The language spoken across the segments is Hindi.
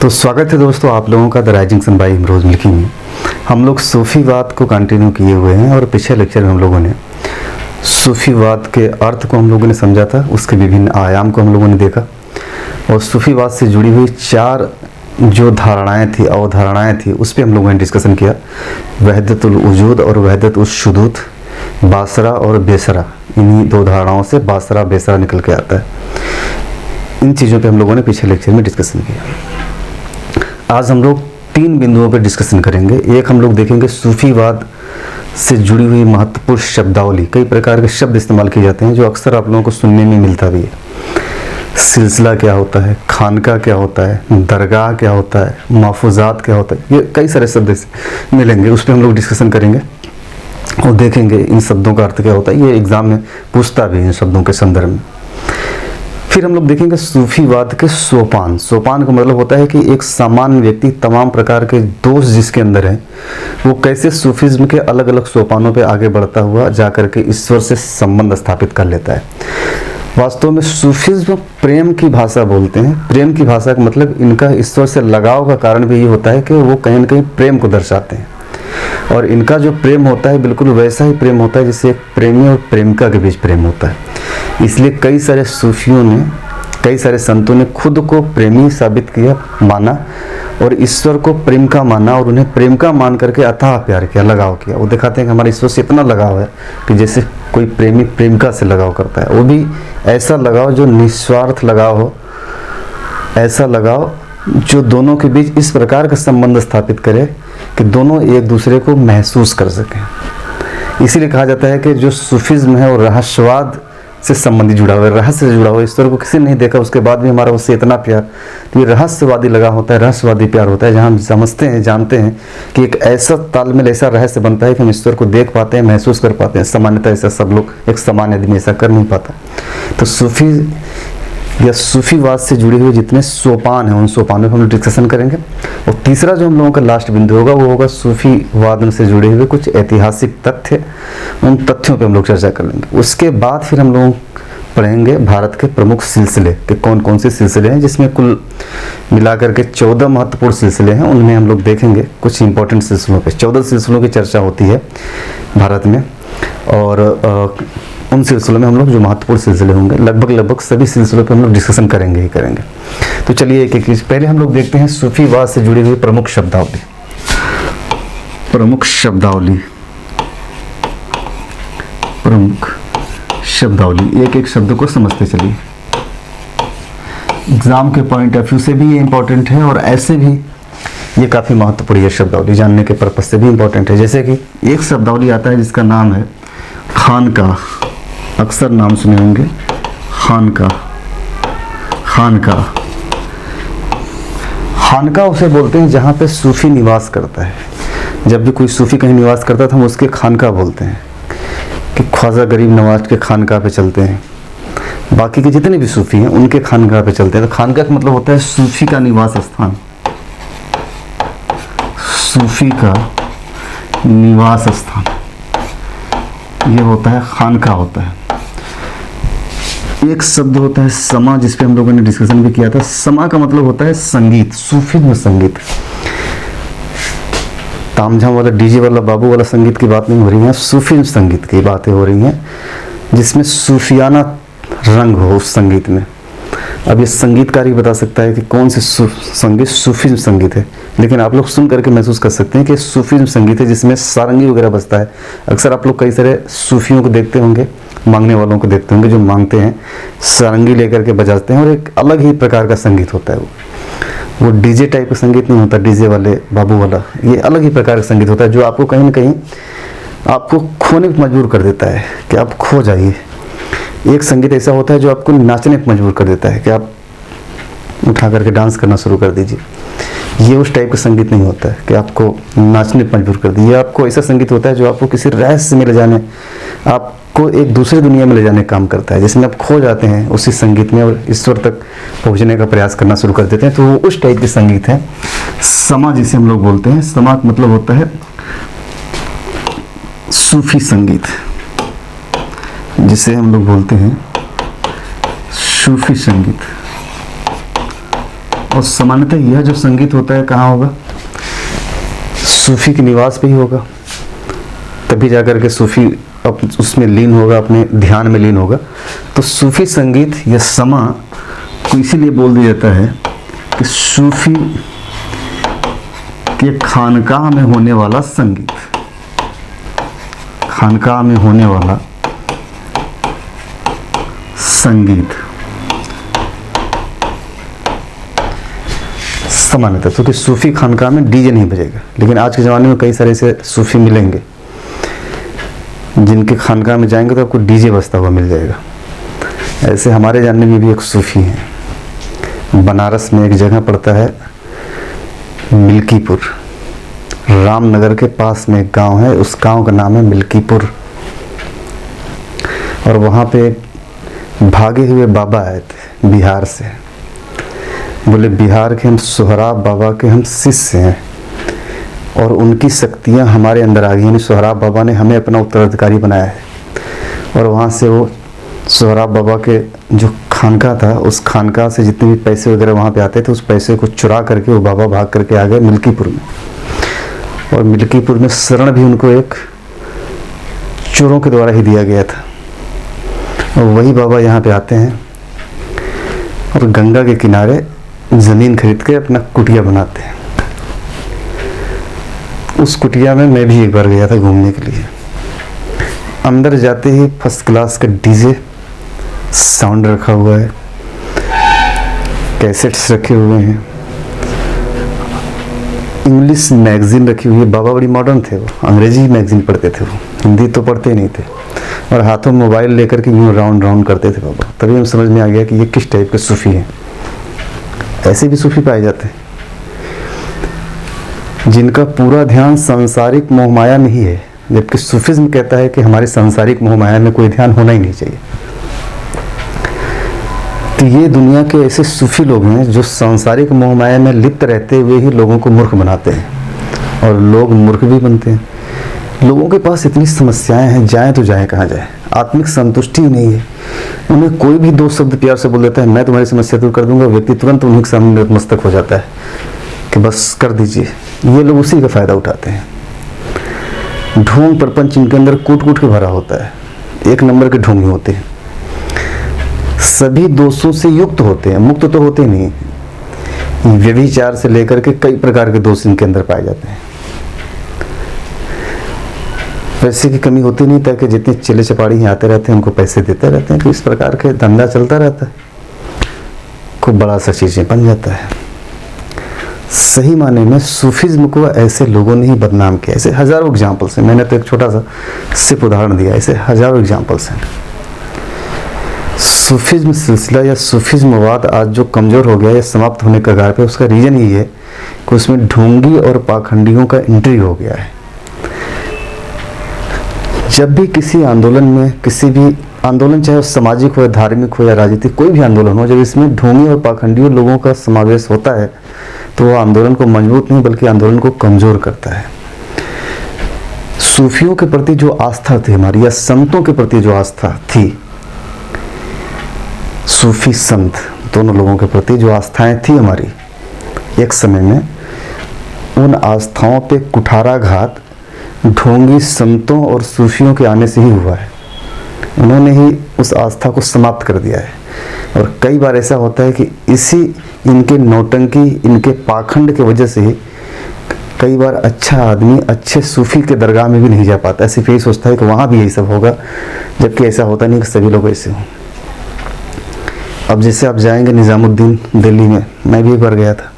तो स्वागत है दोस्तों आप लोगों का the Rising Sun by Imroz Milky में। हम लोग सूफीवाद को कंटिन्यू किए हुए हैं और पिछले लेक्चर में हम लोगों ने सूफीवाद के अर्थ को हम लोगों ने समझा था, उसके विभिन्न आयाम को हम लोगों ने देखा और सूफीवाद से जुड़ी हुई 4 जो धारणाएं थी, अवधारणाएं थी, उस पर हम लोगों ने डिस्कशन किया। वहदतुल वजूद और वहदतुल शुदूद, बासरा और बेसरा, इन्हीं 2 धारणाओं से बासरा बेसरा निकल के आता है। इन चीज़ों पे हम लोगों ने पिछले लेक्चर में डिस्कशन किया। आज हम लोग 3 बिंदुओं पर डिस्कशन करेंगे। एक हम लोग देखेंगे सूफीवाद से जुड़ी हुई महत्वपूर्ण शब्दावली। कई प्रकार के शब्द इस्तेमाल किए जाते हैं जो अक्सर आप लोगों को सुनने में मिलता भी है। सिलसिला क्या होता है, खानका क्या होता है, दरगाह क्या होता है, महफूजात क्या होता है, ये कई सारे शब्द मिलेंगे, उस पर हम लोग डिस्कशन करेंगे और देखेंगे इन शब्दों का अर्थ क्या होता है। ये एग्जाम में पूछता भी है इन शब्दों के संदर्भ में। फिर हम लोग देखेंगे सूफीवाद के सोपान। सोपान का मतलब होता है कि एक सामान्य व्यक्ति तमाम प्रकार के दोष जिसके अंदर है वो कैसे सूफीज्म के अलग अलग सोपानों पे आगे बढ़ता हुआ जाकर के ईश्वर से संबंध स्थापित कर लेता है। वास्तव में सूफीज्म प्रेम की भाषा बोलते हैं। प्रेम की भाषा का मतलब इनका ईश्वर से लगाव का कारण भी ये होता है कि वो कहीं ना कहीं प्रेम को दर्शाते हैं और इनका जो प्रेम होता है बिल्कुल वैसा ही प्रेम होता है जैसे एक प्रेमी और प्रेमिका के बीच प्रेम होता है। इसलिए कई सारे सूफियों ने, कई सारे संतों ने खुद को प्रेमी साबित किया, माना और ईश्वर को प्रेम का माना और उन्हें प्रेम का मान करके अथाह प्यार किया, लगाव किया। वो दिखाते हैं कि हमारे ईश्वर से इतना लगाव है कि जैसे कोई प्रेमी प्रेमिका से लगाव करता है, वो भी ऐसा लगाव जो निस्वार्थ लगाव हो, ऐसा लगाव जो दोनों के बीच इस प्रकार का संबंध स्थापित करे कि दोनों एक दूसरे को महसूस कर सकें। इसीलिए कहा जाता है कि जो सूफिज्म है वो रहस्यवाद से संबंधित जुड़ा हुआ है, रहस्य से जुड़ा हुआ है। ईश्वर को किसी ने नहीं देखा, उसके बाद भी हमारा उससे इतना प्यार, तो ये रहस्यवादी लगा होता है, रहस्यवादी प्यार होता है, जहाँ हम समझते हैं, जानते हैं कि एक ऐसा तालमेल, ऐसा रहस्य बनता है कि हम ईश्वर को देख पाते हैं, महसूस कर पाते हैं। सामान्यतः ऐसा सब लोग, एक सामान्य आदमी ऐसा कर नहीं पाता। तो सूफी या सूफीवाद से जुड़े हुए जितने सोपान हैं उन सोपानों पर हम डिस्कशन करेंगे। और तीसरा जो हम लोगों का लास्ट बिंदु होगा वो होगा सूफीवाद से जुड़े हुए कुछ ऐतिहासिक तथ्य, उन तथ्यों पे हम लोग चर्चा कर लेंगे। उसके बाद फिर हम लोग पढ़ेंगे भारत के प्रमुख सिलसिले के कौन कौन से सिलसिले हैं, जिसमें कुल मिलाकर के 14 महत्वपूर्ण सिलसिले हैं। उनमें हम लोग देखेंगे कुछ इंपॉर्टेंट सिलसिलों पे। 14 सिलसिलों की चर्चा होती है भारत में और उन सिलसिलों में हम लोग जो महत्वपूर्ण सिलसिले होंगे लगभग सभी सिलसिलों पे हम लोग डिस्कशन करेंगे ही करेंगे। तो चलिए एक एक चीज पहले हम लोग देखते हैं सूफीवाद से जुड़ी हुई प्रमुख शब्दावली। प्रमुख शब्दावली, प्रमुख शब्दावली, एक एक शब्द को समझते चलिए। एग्जाम के पॉइंट ऑफ व्यू से भी ये इंपॉर्टेंट है और ऐसे भी ये काफी महत्वपूर्ण है। शब्दावली जानने के पर्पज से भी इंपॉर्टेंट है। जैसे कि एक शब्दावली आता है जिसका नाम है खानका, अक्सर नाम सुने होंगे, खानका। खानका, खानका उसे बोलते हैं जहाँ पे सूफी निवास करता है। जब भी कोई सूफी कहीं निवास करता है तो हम उसके खानका बोलते हैं कि ख्वाजा गरीब नवाज के खानका पे चलते हैं, बाकी के जितने भी सूफी हैं उनके खानका पे चलते हैं। तो खानका का मतलब होता है सूफी का निवास स्थान, सूफी का निवास स्थान, ये होता है खानका होता है। एक शब्द होता है समा, जिस पे हम लोगों ने डिस्कशन भी किया था। समा का मतलब होता है संगीत, सूफीज्म संगीत। तामझाम वाला, डीजे वाला, बाबू वाला संगीत की बात नहीं हो रही है, सूफीज्म संगीत की बातें हो रही हैं जिसमें सूफियाना रंग हो उस संगीत में। अब ये संगीतकार ही बता सकता है कि कौन से संगीत सूफीज्म संगीत है, लेकिन आप लोग सुन करके महसूस कर सकते हैं कि सूफीज्म संगीत है जिसमें सारंगी वगैरह बजता है। अक्सर आप लोग कई सारे सूफियों को देखते होंगे, मांगने वालों को देखते होंगे जो मांगते हैं सारंगी लेकर के बजाते हैं और एक अलग ही प्रकार का संगीत होता है। वो डीजे टाइप का संगीत नहीं होता, डीजे वाले, बाबू वाला, ये अलग ही प्रकार का संगीत होता है जो आपको कहीं ना कहीं आपको खोने पर मजबूर कर देता है कि आप खो जाइए। एक संगीत ऐसा होता है जो आपको नाचने पर मजबूर कर देता है कि आप उठा करके डांस करना शुरू कर दीजिए। ये उस टाइप का संगीत नहीं होता है कि आपको नाचने पर मजबूर कर दीजिए। आपको ऐसा संगीत होता है जो आपको किसी रहस्य में ले जाने, आपको एक दूसरी दुनिया में ले जाने का काम करता है, जिसमें आप खो जाते हैं उसी संगीत में और ईश्वर तक पहुंचने का प्रयास करना शुरू कर देते हैं। तो वो उस टाइप के संगीत है। समा जिसे हम लोग बोलते हैं, समा का मतलब होता है सूफी संगीत, जिसे हम लोग बोलते हैं सूफी संगीत। और सामान्यतः यह जो संगीत होता है कहाँ होगा? सूफी के निवास पे ही होगा, तभी जाकर के सूफी उसमें लीन होगा, अपने ध्यान में लीन होगा। तो सूफी संगीत या समा को इसीलिए बोल दिया जाता है कि सूफी के खानकाह में होने वाला संगीत, खानकाह में होने वाला संगीत सामान्यतः। तो कि सूफी खानकाह में डीजे नहीं बजेगा, लेकिन आज के ज़माने में कई सारे ऐसे सूफी मिलेंगे जिनके खानकाह में जाएंगे तो आपको डीजे बजता हुआ मिल जाएगा। ऐसे हमारे जानने में भी एक सूफी हैं, बनारस में एक जगह पड़ता है मिल्कीपुर, रामनगर के पास में एक गांव है, उस गांव का नाम है मिल्कीपुर। और वहाँ पे भागे हुए बाबा आए थे बिहार से, बोले बिहार के हम सोहराब बाबा के हम शिष्य हैं और उनकी शक्तियाँ हमारे अंदर आ गई, यानी सोहराब बाबा ने हमें अपना उत्तराधिकारी बनाया है। और वहाँ से वो सोहराब बाबा के जो खानका था, उस खानका से जितने भी पैसे वगैरह वहाँ पे आते थे, उस पैसे को चुरा करके वो बाबा भाग करके आ गए मिल्कीपुर में। और मिल्कीपुर में शरण भी उनको एक चोरों के द्वारा ही दिया गया था। और वही बाबा यहाँ पे आते हैं और गंगा के किनारे ज़मीन खरीद के अपना कुटिया बनाते हैं। उस कुटिया में मैं भी एक बार गया था घूमने के लिए। अंदर जाते ही फर्स्ट क्लास का डीजे साउंड रखा हुआ है, कैसेट्स रखे हुए हैं, इंग्लिश मैगजीन रखी हुई है। बाबा बड़ी मॉडर्न थे, वो अंग्रेजी मैगजीन पढ़ते थे, वो हिंदी तो पढ़ते नहीं थे। और हाथों में मोबाइल लेकर के यूँ राउंड राउंड करते थे बाबा। तभी हम समझ में आ गया कि ये किस टाइप के सूफी हैं। ऐसे भी सूफी पाए जाते हैं जिनका पूरा ध्यान सांसारिक मोहमाया में ही है, जबकि सूफिज्म कहता है कि हमारे सांसारिक मोहमाया में कोई ध्यान होना ही नहीं चाहिए। तो ये दुनिया के ऐसे सूफी लोग हैं जो सांसारिक मोहमाया में लिप्त रहते हुए ही लोगों को मूर्ख बनाते हैं और लोग मूर्ख भी बनते हैं। लोगों के पास इतनी समस्याएं हैं, जाएं तो जाएं कहाँ जाएं, आत्मिक संतुष्टि ही नहीं है। उन्हें कोई भी दो शब्द प्यार से बोल देता है, मैं तुम्हारी समस्या दूर कर दूंगा, व्यक्ति तुरंत उन्हीं के सामने नतमस्तक हो जाता है कि बस कर दीजिए। ये लोग उसी का फायदा उठाते हैं। ढोंग प्रपंच इनके अंदर कूट कूट के भरा होता है, एक नंबर के ढोंगी होते हैं, सभी दोषों से युक्त होते हैं, मुक्त तो होते नहीं। व्यभिचार से लेकर के कई प्रकार के दोष इनके अंदर पाए जाते हैं। पैसे की कमी होती नहीं, ताकि जितने चेले चपाड़ी ही आते रहते हैं उनको पैसे देते रहते हैं। तो इस प्रकार के धंधा चलता रहता है, खूब बड़ा सा चीजें बन जाता है। सही माने में सूफिज्म को ऐसे लोगों ने ही बदनाम किया। ऐसे हजारों एग्जाम्पल्स हैं, मैंने तो एक छोटा सा सिर्फ उदाहरण दिया, ऐसे हजारों एग्जाम्पल्स हैं। सूफिज्म सिलसिला या सूफिज्मवाद आज जो कमज़ोर हो गया या समाप्त होने के कगार पे, उसका रीज़न ही है कि उसमें ढोंगी और पाखंडियों का एंट्री हो गया है। जब भी किसी आंदोलन में, किसी भी आंदोलन चाहे वो सामाजिक हो या धार्मिक हो या राजनीतिक, कोई भी आंदोलन हो, जब इसमें ढोंगी और पाखंडियों लोगों का समावेश होता है तो वो आंदोलन को मजबूत नहीं बल्कि आंदोलन को कमज़ोर करता है। सूफियों के प्रति जो आस्था थी हमारी, या संतों के प्रति जो आस्था थी, सूफी संत दोनों लोगों के प्रति जो आस्थाएं थी हमारी एक समय में, उन आस्थाओं पे कुठाराघात ढोंगी संतों और सूफियों के आने से ही हुआ है। उन्होंने ही उस आस्था को समाप्त कर दिया है। और कई बार ऐसा होता है कि इसी इनके नौटंकी, इनके पाखंड के वजह से ही कई बार अच्छा आदमी अच्छे सूफी के दरगाह में भी नहीं जा पाता। ऐसे यही सोचता है कि वहाँ भी यही सब होगा, जबकि ऐसा होता नहीं कि सभी लोग ऐसे हों। अब जैसे आप जाएंगे निज़ामुद्दीन दिल्ली में, मैं भी एक बार गया था।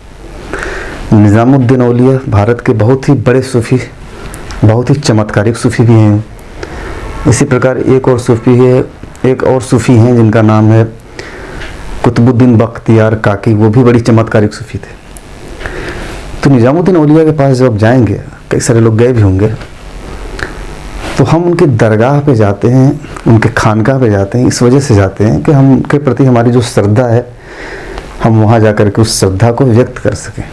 निज़ामुद्दीन औलिया भारत के बहुत ही बड़े सूफी, बहुत ही चमत्कारिक सूफी भी हैं। इसी प्रकार एक और सूफी हैं जिनका नाम है कुतुबुद्दीन बख्तियार काकी, वो भी बड़ी चमत्कारिक सूफी थे। तो निज़ामुद्दीन औलिया के पास जब जाएंगे, कई सारे लोग गए भी होंगे, तो हम उनके दरगाह पे जाते हैं, उनके खानकाह पे जाते हैं, इस वजह से जाते हैं कि हम उनके प्रति हमारी जो श्रद्धा है, हम वहाँ जा कर के उस श्रद्धा को व्यक्त कर सकें।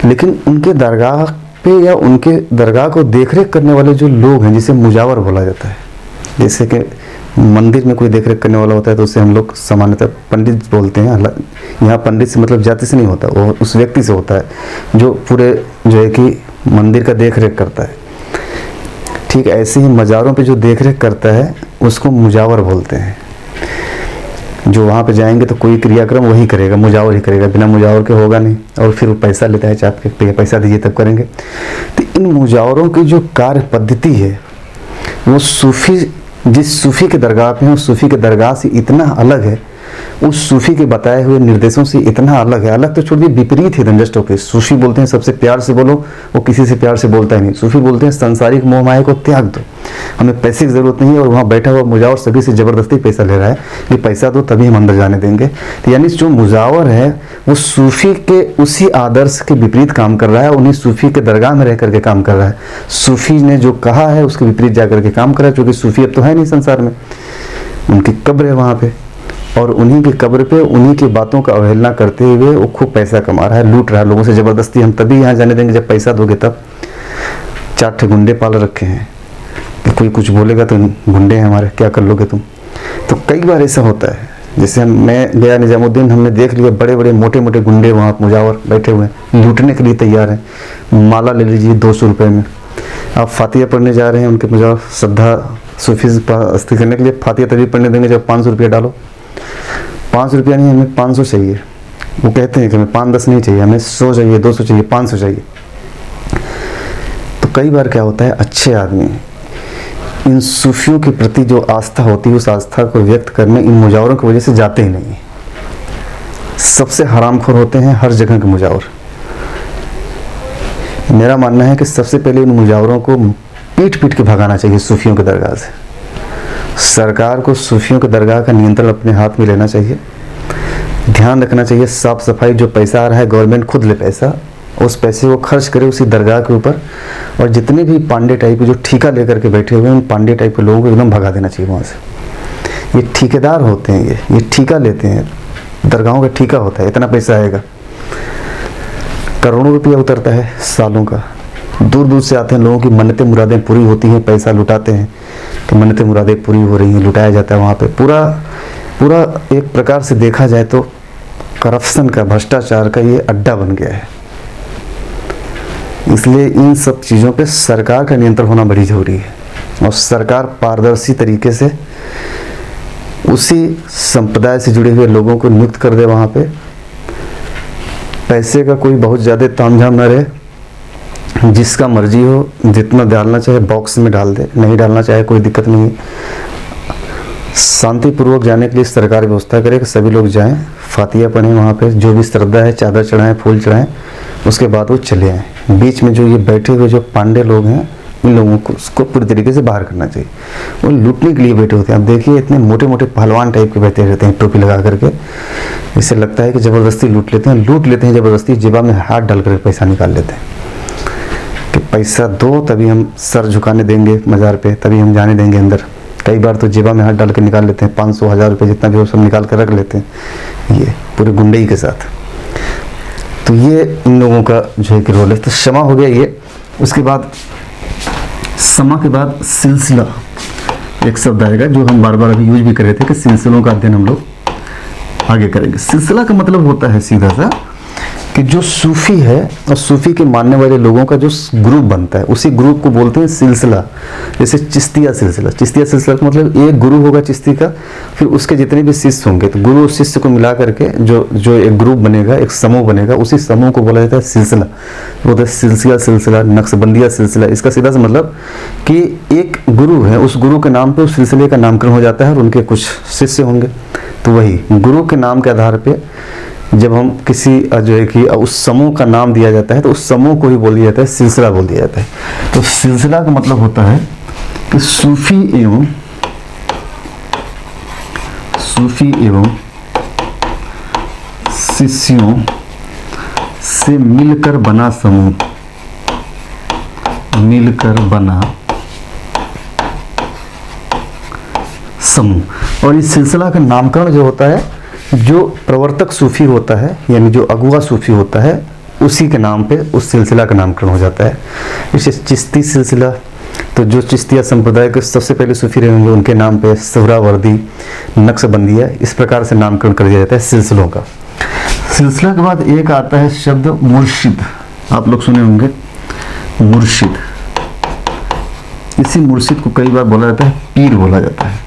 लेकिन उनके दरगाह पे या उनके दरगाह को देख रेख करने वाले जो लोग हैं, जिसे मुजावर बोला जाता है, जैसे कि मंदिर में कोई देख रेख करने वाला होता है तो उसे हम लोग सामान्यतः पंडित बोलते हैं। यहाँ पंडित से मतलब जाति से नहीं होता, वो उस व्यक्ति से होता है जो पूरे जो है कि मंदिर का देख रेख करता है। ठीक ऐसे ही मज़ारों पे जो देख रेख करता है उसको मुजावर बोलते हैं। जो वहाँ पे जाएंगे तो कोई क्रियाक्रम वही करेगा, मुजावर ही करेगा, बिना मुजावर के होगा नहीं। और फिर वो पैसा लेता है, चाप के पैसा दीजिए तब करेंगे। तो इन मुजावरों की जो कार्य पद्धति है वो सूफी, जिस सूफी के दरगाह पे है उस सूफी के दरगाह से इतना अलग है, उस सूफी के बताए हुए निर्देशों से इतना अलग है। अलग तो छोड़िए, विपरीत है जस्ट ओके। सूफी बोलते हैं सबसे प्यार से बोलो, वो किसी से प्यार से बोलता ही नहीं। सूफी बोलते हैं संसारिक मोह माया को त्याग दो, हमें पैसे की जरूरत नहीं है। और वहाँ बैठा हुआ मुजावर सभी से जबरदस्ती पैसा ले रहा है कि पैसा दो तभी हम अंदर जाने देंगे। तो यानी जो मुजावर है वो सूफी के उसी आदर्श के विपरीत काम कर रहा है, उन्हीं सूफी के दरगाह में रह करके काम कर रहा है। सूफी ने जो कहा है उसके विपरीत जा करके काम कर रहा है, क्योंकि सूफी अब तो है नहीं संसार में, उनकी कब्र है वहाँ पे, और उन्हीं की कब्र पे उन्हीं की बातों का अवहेलना करते हुए वो खूब पैसा कमा रहा है, लूट रहा है लोगों से जबरदस्ती। हम तभी यहाँ जाने देंगे जब पैसा दोगे तब। 4 ठे गुंडे पाल रखे हैं कि कोई कुछ बोलेगा तो गुंडे हैं हमारे, क्या कर लोगे तुम। तो कई बार ऐसा होता है, जैसे मैं गया निजामुद्दीन, हमने देख लिया बड़े बड़े मोटे मोटे गुंडे वहाँ मुजावर बैठे हुए हैं, लूटने के लिए तैयार हैं। माला ले लीजिए 200 रुपये में। आप फातिया पढ़ने जा रहे हैं उनके मुजावर, श्रद्धा सूफी अस्थि करने के लिए फातिया तभी पढ़ने देंगे जब 500 रुपया डालो। 5 रुपया नहीं, हमें 500 चाहिए। वो कहते हैं कि हमें 5-10 नहीं चाहिए, हमें 100 चाहिए, 200 चाहिए, 500 चाहिए। तो कई बार क्या होता है, अच्छे आदमी इन सूफियों के प्रति जो आस्था होती है उस आस्था को व्यक्त करने इन मुजावरों की वजह से जाते ही नहीं। सबसे हरामखोर होते हैं हर जगह के मुजावर। मेरा मानना है कि सबसे पहले इन मुजावरों को पीट पीट के भगाना चाहिए सूफियों के दरगाह से। सरकार को सूफियों के दरगाह का नियंत्रण अपने हाथ में लेना चाहिए। ध्यान रखना चाहिए साफ सफाई, जो पैसा आ रहा है गवर्नमेंट खुद ले पैसा, उस पैसे को खर्च करे उसी दरगाह के ऊपर। और जितने भी पांडे टाइप के जो ठेका लेकर के बैठे हुए हैं, उन पांडे टाइप के लोगों को एकदम भगा देना चाहिए वहाँ से। ये ठेकेदार होते हैं, ये ठेका लेते हैं, दरगाहों का ठेका होता है, इतना पैसा आएगा, करोड़ों रुपया उतरता है सालों का। दूर दूर से आते हैं, लोगों की मन्नतें मुरादें पूरी होती हैं, पैसा लुटाते हैं कि मन्नतें मुरादें पूरी हो रही हैं, लुटाया जाता है वहाँ पे। पूरा एक प्रकार से देखा जाए तो करप्शन का, भ्रष्टाचार का ये अड्डा बन गया है। इसलिए इन सब चीज़ों पे सरकार का नियंत्रण होना बड़ी ज़रूरी है, और सरकार पारदर्शी तरीके से उसी संप्रदाय से जुड़े हुए लोगों को नियुक्त कर दे वहाँ पे। पैसे का कोई बहुत ज़्यादा तामझाम न रहे, जिसका मर्जी हो जितना डालना चाहे बॉक्स में डाल दे, नहीं डालना चाहे कोई दिक्कत नहीं है। शांतिपूर्वक जाने के लिए सरकार व्यवस्था करे कि सभी लोग जाएं, फातिया पढ़ें, वहाँ पे जो भी श्रद्धा है चादर चढ़ाएं, फूल चढ़ाएं, उसके बाद वो चले आएँ। बीच में जो ये बैठे हुए जो पांडे लोग हैं, इन लोगों को उसको पूरी तरीके से बाहर करना चाहिए। वो लूटने के लिए बैठे होते हैं। अब देखिए इतने मोटे मोटे पहलवान टाइप के बैठे रहते हैं टोपी लगा करके, इससे लगता है कि ज़बरदस्ती लूट लेते हैं ज़बरदस्ती, जेबा में हाथ डाल कर पैसा निकाल लेते हैं कि पैसा दो तभी हम सर झुकाने देंगे मज़ार पे, तभी हम जाने देंगे अंदर। कई बार तो जेबा में हाथ डाल के निकाल लेते हैं, 500-1000 रुपये जितना भी हो सब निकाल कर रख लेते हैं, ये पूरे गुंडई के साथ। तो ये इन लोगों का जो है कि रोल है। तो क्षमा हो गया ये। उसके बाद समा के बाद सिलसिला एक शब्द आएगा जो हम बार बार अभी यूज भी कर रहे थे कि सिलसिलों का अध्ययन हम लोग आगे करेंगे। सिलसिला का मतलब होता है सीधा सा कि जो सूफी है और सूफी के मानने वाले लोगों का जो ग्रुप बनता है, उसी ग्रुप को बोलते हैं सिलसिला। जैसे चिश्तिया सिलसिला का मतलब एक गुरु होगा चिश्ती का, फिर उसके जितने भी शिष्य होंगे, तो गुरु और शिष्य को मिला करके जो एक ग्रुप बनेगा, एक समूह बनेगा, उसी समूह को बोला जाता है सिलसिला। बोलते हैं सिलसिला, नक्शबंदिया सिलसिला। इसका सीधा सा मतलब कि एक गुरु है, उस गुरु के नाम पे उस सिलसिले का नामकरण हो जाता है और उनके कुछ शिष्य होंगे। तो वही गुरु के नाम के आधार पे जब हम किसी जो है कि उस समूह का नाम दिया जाता है तो उस समूह को ही बोल दिया जाता है सिलसिला बोल दिया जाता है। तो सिलसिला का मतलब होता है कि सूफी एवं शिष्यों से मिलकर बना समूह, और इस सिलसिला का नामकरण जो होता है, जो प्रवर्तक सूफी होता है यानी जो अगुआ सूफी होता है, उसी के नाम पे उस सिलसिला का नामकरण हो जाता है। जैसे चिश्ती सिलसिला, तो जो चिश्तिया संप्रदाय के सबसे पहले सूफी रहे होंगे उनके नाम पे सुहरावर्दी, नक्शबंदिया, इस प्रकार से नामकरण कर दिया जाता है सिलसिलों का। सिलसिला के बाद एक आता है शब्द मुर्शिद, आप लोग सुने होंगे मुर्शिद। इसी मुर्शिद को कई बार बोला जाता है पीर बोला जाता है।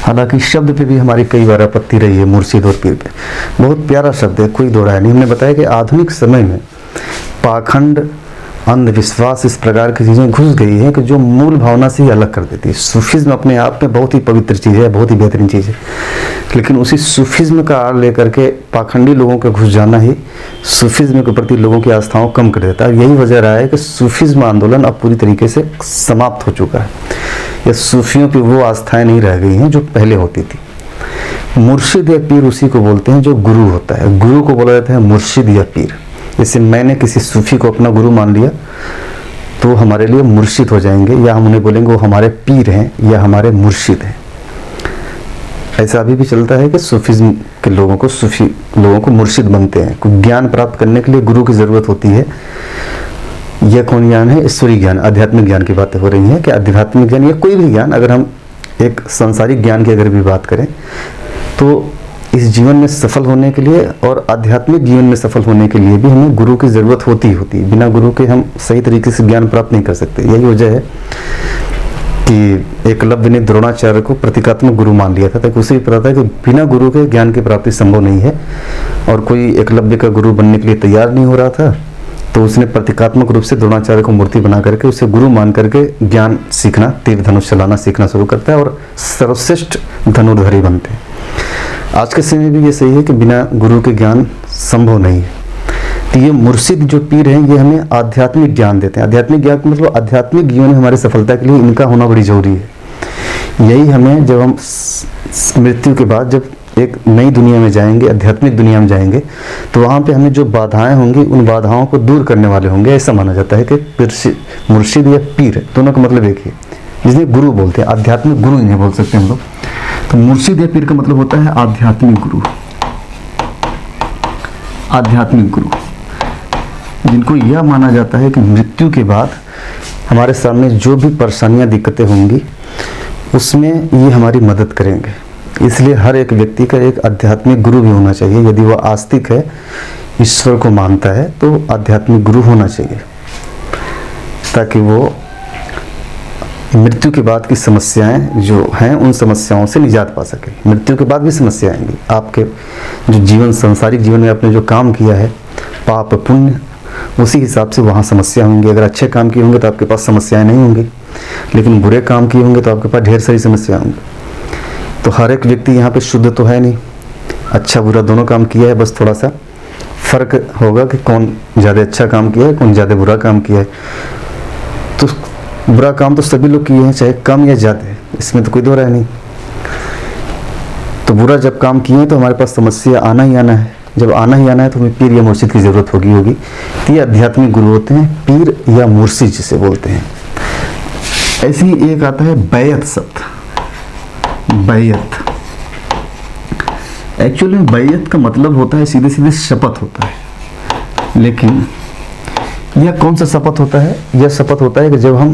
हालांकि शब्द पे भी हमारी कई बार आपत्ति रही है मुर्शिद और पीर पे। बहुत प्यारा शब्द है, कोई दो राय नहीं। हमने बताया कि आधुनिक समय में पाखंड, अंधविश्वास, इस प्रकार की चीज़ें घुस गई हैं कि जो मूल भावना से ही अलग कर देती है। सूफिज्म अपने आप में बहुत ही पवित्र चीज़ है, बहुत ही बेहतरीन चीज़ है, लेकिन उसी सूफिज्म का आड़ लेकर के पाखंडी लोगों का घुस जाना ही सूफिज्म के प्रति लोगों की आस्थाओं कम कर देता है। यही वजह रहा है कि सूफिज्म आंदोलन अब पूरी तरीके से समाप्त हो चुका है, या सूफियों की वो आस्थाएं नहीं रह गई हैं जो पहले होती थी। मुर्शिद या पीर उसी को बोलते हैं जो गुरु होता है। गुरु को बोला जाता है मुर्शिद या पीर। जैसे मैंने किसी सूफी को अपना गुरु मान लिया तो हमारे लिए मुर्शिद हो जाएंगे, या हम उन्हें बोलेंगे वो हमारे पीर हैं या हमारे मुर्शिद हैं। ऐसा अभी भी चलता है कि सूफिज्म के लोगों को, सूफी लोगों को मुर्शिद बनते हैं। कोई ज्ञान प्राप्त करने के लिए गुरु की ज़रूरत होती है। यह कौन ज्ञान है? ईश्वरीय ज्ञान, आध्यात्मिक ज्ञान की बातें हो रही हैं कि आध्यात्मिक ज्ञान या कोई भी ज्ञान, अगर हम एक सांसारिक ज्ञान की अगर भी बात करें तो इस जीवन में सफल होने के लिए और आध्यात्मिक जीवन में सफल होने के लिए भी हमें गुरु की ज़रूरत होती ही होती है। बिना गुरु के हम सही तरीके से ज्ञान प्राप्त नहीं कर सकते। यही वजह है कि एकलव्य ने द्रोणाचार्य को प्रतीकात्मक गुरु मान लिया था, ताकि उसे भी पता था कि बिना गुरु के ज्ञान की प्राप्ति संभव नहीं है। और कोई एकलव्य का गुरु बनने के लिए तैयार नहीं हो रहा था, तो उसने प्रतीकात्मक रूप से द्रोणाचार्य को मूर्ति बना करके उसे गुरु मान करके ज्ञान सीखना, तीर धनुष चलाना सीखना शुरू करता है और सर्वश्रेष्ठ धनुर्धरी बनते हैं। आज के समय में भी ये सही है कि बिना गुरु के ज्ञान संभव नहीं है। तो ये मुर्शिद जो पीर हैं, ये हमें आध्यात्मिक ज्ञान देते हैं। आध्यात्मिक ज्ञान मतलब आध्यात्मिक जीवन में हमारी सफलता के लिए इनका होना बड़ी जरूरी है। यही हमें, जब हम मृत्यु के बाद जब एक नई दुनिया में जाएंगे, आध्यात्मिक दुनिया में जाएंगे, तो वहाँ पे हमें जो बाधाएं होंगी उन बाधाओं को दूर करने वाले होंगे। ऐसा माना जाता है कि मुर्शिद या पीर दोनों का मतलब एक ही, जिन्हें गुरु बोलते हैं। आध्यात्मिक गुरु इन्हें बोल सकते हैं हम लोग। तो मुर्शिद या पीर का मतलब होता है आध्यात्मिक गुरु। आध्यात्मिक गुरु जिनको यह माना जाता है कि मृत्यु के बाद हमारे सामने जो भी परेशानियां, दिक्कतें होंगी उसमें ये हमारी मदद करेंगे। इसलिए हर एक व्यक्ति का एक आध्यात्मिक गुरु भी होना चाहिए। यदि वह आस्तिक है, ईश्वर को मानता है, तो आध्यात्मिक गुरु होना चाहिए, ताकि वो मृत्यु के बाद की समस्याएं जो हैं उन समस्याओं से निजात पा सके। मृत्यु के बाद भी समस्या आएंगी। आपके जो जीवन, सांसारिक जीवन में आपने जो काम किया है, पाप पुण्य, उसी हिसाब से वहाँ समस्या होंगी। अगर अच्छे काम किए होंगे तो आपके पास समस्याएं नहीं होंगी, लेकिन बुरे काम किए होंगे तो आपके पास ढेर सारी समस्याएं होंगी। तो हर एक व्यक्ति यहाँ पे शुद्ध तो है नहीं, अच्छा बुरा दोनों काम किया है, बस थोड़ा सा फर्क होगा कि कौन ज़्यादा अच्छा काम किया है, कौन ज़्यादा बुरा काम किया है। तो बुरा काम तो सभी लोग किए हैं, चाहे कम या ज़्यादा, इसमें तो कोई दो राय नहीं। तो बुरा जब काम किए हैं तो हमारे पास समस्या आना ही आना है। जब आना ही आना है तो हमें पीर या मुर्शिद की ज़रूरत होगी। तो ये आध्यात्मिक गुरु होते हैं, पीर या मुर्शिद जिसे बोलते हैं। ऐसे ही एक आता है बैयत शब्द। बैयत, एक्चुअली बैयत का मतलब होता है सीधे सीधे शपथ होता है, लेकिन यह कौन सा शपथ होता है? यह शपथ होता है कि जब हम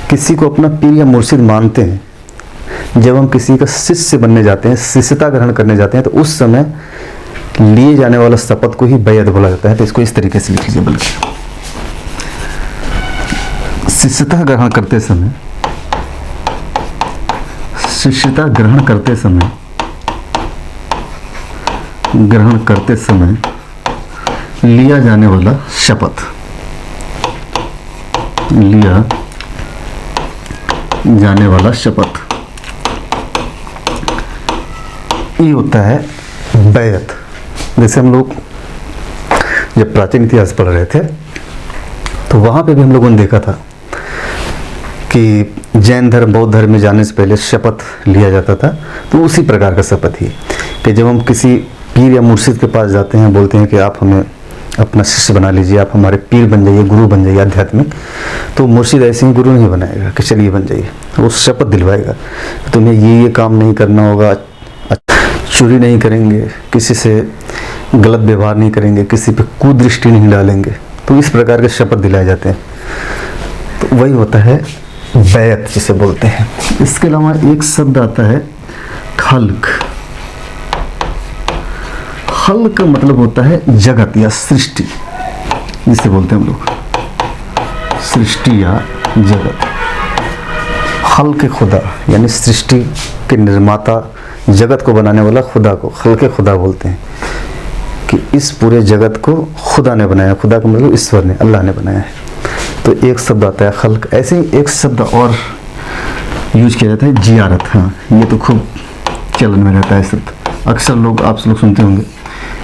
किसी को अपना पीर या मुर्शिद मानते हैं, जब हम किसी का शिष्य बनने जाते हैं, शिष्यता ग्रहण करने जाते हैं, तो उस समय लिए जाने वाला शपथ को ही बैयत बोला जाता है। तो इसको इस तरीके से लिख लीजिए, बल्कि शिष्यता ग्रहण करते समय, शिष्यता ग्रहण करते समय लिया जाने वाला शपथ, लिया जाने वाला शपथ, ये होता है बैयत। जैसे हम लोग जब प्राचीन इतिहास पढ़ रहे थे तो वहाँ पे भी हम लोगों ने देखा था कि जैन धर्म, बौद्ध धर्म में जाने से पहले शपथ लिया जाता था। तो उसी प्रकार का शपथ ही कि जब हम किसी पीर या मुर्शिद के पास जाते हैं, बोलते हैं कि आप हमें अपना शिष्य बना लीजिए, आप हमारे पीर बन जाइए, गुरु बन जाइए आध्यात्मिक, तो मुर्शिद ऐसे ही गुरु नहीं बनाएगा कि चलिए बन जाइए। वो शपथ दिलवाएगा, तुम्हें ये काम नहीं करना होगा, चोरी नहीं करेंगे, किसी से गलत व्यवहार नहीं करेंगे, किसी पे कुदृष्टि नहीं डालेंगे। तो इस प्रकार के शपथ दिलाए जाते हैं। तो वही होता है बैत जिसे बोलते हैं। इसके अलावा एक शब्द आता है खल्क। खल्क का मतलब होता है जगत या सृष्टि, जिसे बोलते हैं हम लोग सृष्टि या जगत। खल्क खुदा यानी सृष्टि के निर्माता, जगत को बनाने वाला खुदा को खल्क खुदा बोलते हैं, कि इस पूरे जगत को खुदा ने बनाया। खुदा का मतलब ईश्वर ने, अल्लाह ने बनाया है। तो एक शब्द आता है खल्क। ऐसे ही एक शब्द और यूज किया जाता है जियारत। हाँ, ये तो खूब चलन में रहता है शब्द, अक्सर लोग आप लोग सुनते होंगे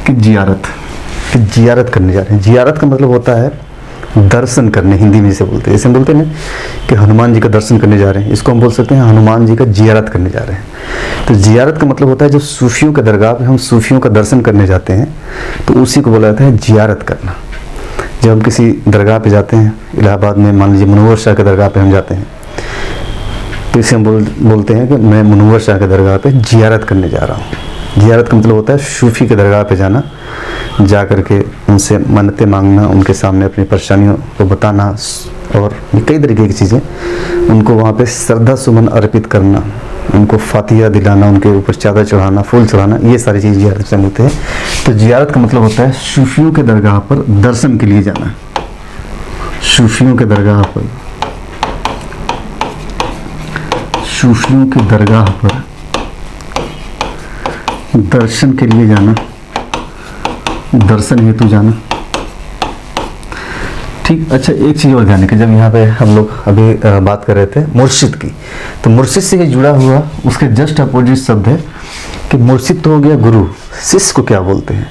कि जियारत करने जा रहे हैं। जियारत का मतलब होता है दर्शन करने, हिंदी में जिसे बोलते हैं। जैसे हम बोलते हैं ना कि हनुमान जी का दर्शन करने जा रहे हैं, इसको हम बोल सकते हैं हनुमान जी का जियारत करने जा रहे हैं। तो जियारत का मतलब होता है जब सूफियों के दरगाह पे हम सूफियों का दर्शन करने जाते हैं तो उसी को बोला जाता है जियारत करना। जब हम किसी दरगाह पे जाते हैं, इलाहाबाद में मान लीजिए मुनव्वर शाह के दरगाह पे हम जाते हैं, तो इसे हम बोलते हैं कि मैं मुनव्वर शाह के दरगाह पे जियारत करने जा रहा हूँ। जियारत का मतलब होता है सूफी के दरगाह पे जाना, जा करके उनसे मन्नतें मांगना, उनके सामने अपनी परेशानियों को बताना और कई तरीके की चीज़ें, उनको वहाँ पे श्रद्धा सुमन अर्पित करना, उनको फातिहा दिलाना, उनके ऊपर चादर चढ़ाना, फूल चढ़ाना, ये सारी चीज़ जियारत से होते हैं। तो जियारत का मतलब होता है सूफियों के दरगाह पर दर्शन के लिए जाना। सूफियों के दरगाह पर, सूफियों के दरगाह पर दर्शन के लिए जाना, दर्शन हेतु जाना। ठीक, अच्छा एक चीज़ और ध्यान रखिए, जब यहाँ पे हम लोग अभी बात कर रहे थे मुर्शिद की, तो मुर्शिद से जुड़ा हुआ उसके जस्ट अपोजिट शब्द है कि मुर्शिद तो हो गया गुरु, शिष्य को क्या बोलते हैं?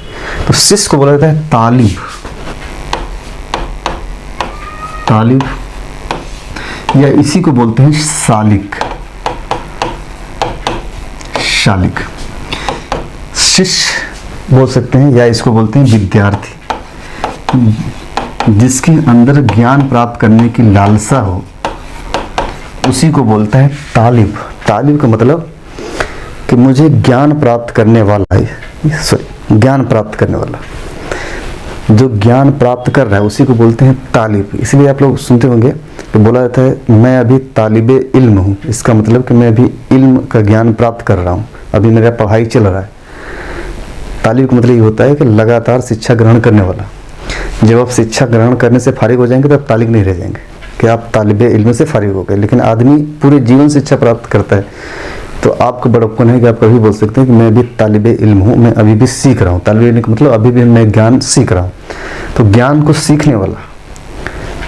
तो शिष्य को बोला जाता है तालिब। तालिब या इसी को बोलते हैं सालिक। शालिक शिष्य बोल सकते हैं, या इसको बोलते हैं विद्यार्थी। जिसके अंदर ज्ञान प्राप्त करने की लालसा हो उसी को बोलता है तालिब। तालिब का मतलब कि मुझे ज्ञान प्राप्त करने वाला है, सॉरी ज्ञान प्राप्त करने वाला, जो ज्ञान प्राप्त कर रहा है उसी को बोलते हैं तालिब। इसलिए आप लोग सुनते होंगे कि बोला जाता है मैं अभी तालिबे इल्म हूँ। इसका मतलब कि मैं अभी इल्म का ज्ञान प्राप्त कर रहा हूँ, अभी मेरा पढ़ाई चल रहा है। तालिब का मतलब ये होता है कि लगातार शिक्षा ग्रहण करने वाला। जब आप शिक्षा ग्रहण करने से फारिग हो जाएंगे तो आप तालिब नहीं रह जाएंगे कि आप तालिबे इल्म से फारिग हो गए। लेकिन आदमी पूरे जीवन शिक्षा प्राप्त करता है, तो आपका बड़प्पन है कि आप कभी बोल सकते हैं कि मैं भी तालिबे इल्म हूँ, मैं अभी भी सीख रहा हूँ। तालिबे इल्म का मतलब अभी भी मैं ज्ञान सीख रहा हूँ। तो ज्ञान को सीखने वाला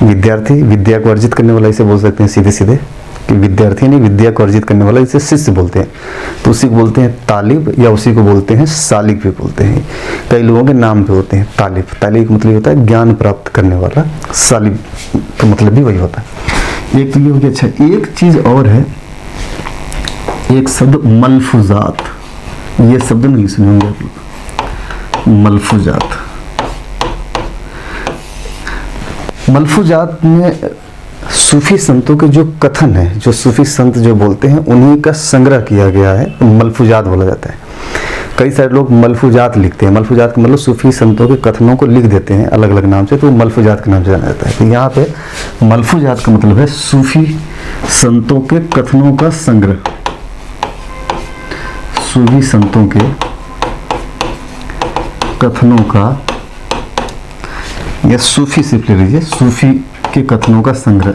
विद्यार्थी, विद्या को अर्जित करने वाला इसे बोल सकते हैं सीधे सीधे कि विद्यार्थी नहीं, विद्या को अर्जित करने वाला इसे शिष्य बोलते हैं। तो उसी को बोलते हैं तालिब, या उसी को बोलते हैं सालिक भी बोलते हैं। कई लोगों के नाम पे होते हैं तालिब। तालिब का मतलब होता है ज्ञान प्राप्त करने वाला, सालिब का मतलब भी वही होता है। एक तो ये हो गया। अच्छा, एक चीज और है, एक शब्द मलफूजात। ये शब्द नहीं सुनेंगे आप लोग, मलफूजात। मलफूजात में सूफी संतों के जो कथन है, जो सूफी संत जो बोलते हैं उन्हीं का संग्रह किया गया है, मलफूजात बोला जाता है। कई सारे लोग मलफूजात लिखते हैं। मलफूजात का मतलब सूफी संतों के कथनों को लिख देते हैं अलग अलग नाम से, तो मलफूजात के नाम से जाना जाता है। तो यहाँ पे मलफूजात का मतलब है सूफी संतों के कथनों का संग्रह। सूफी संतों के कथनों का, या सूफी सिर्फ ले लीजिए, सूफी के कथनों का संग्रह,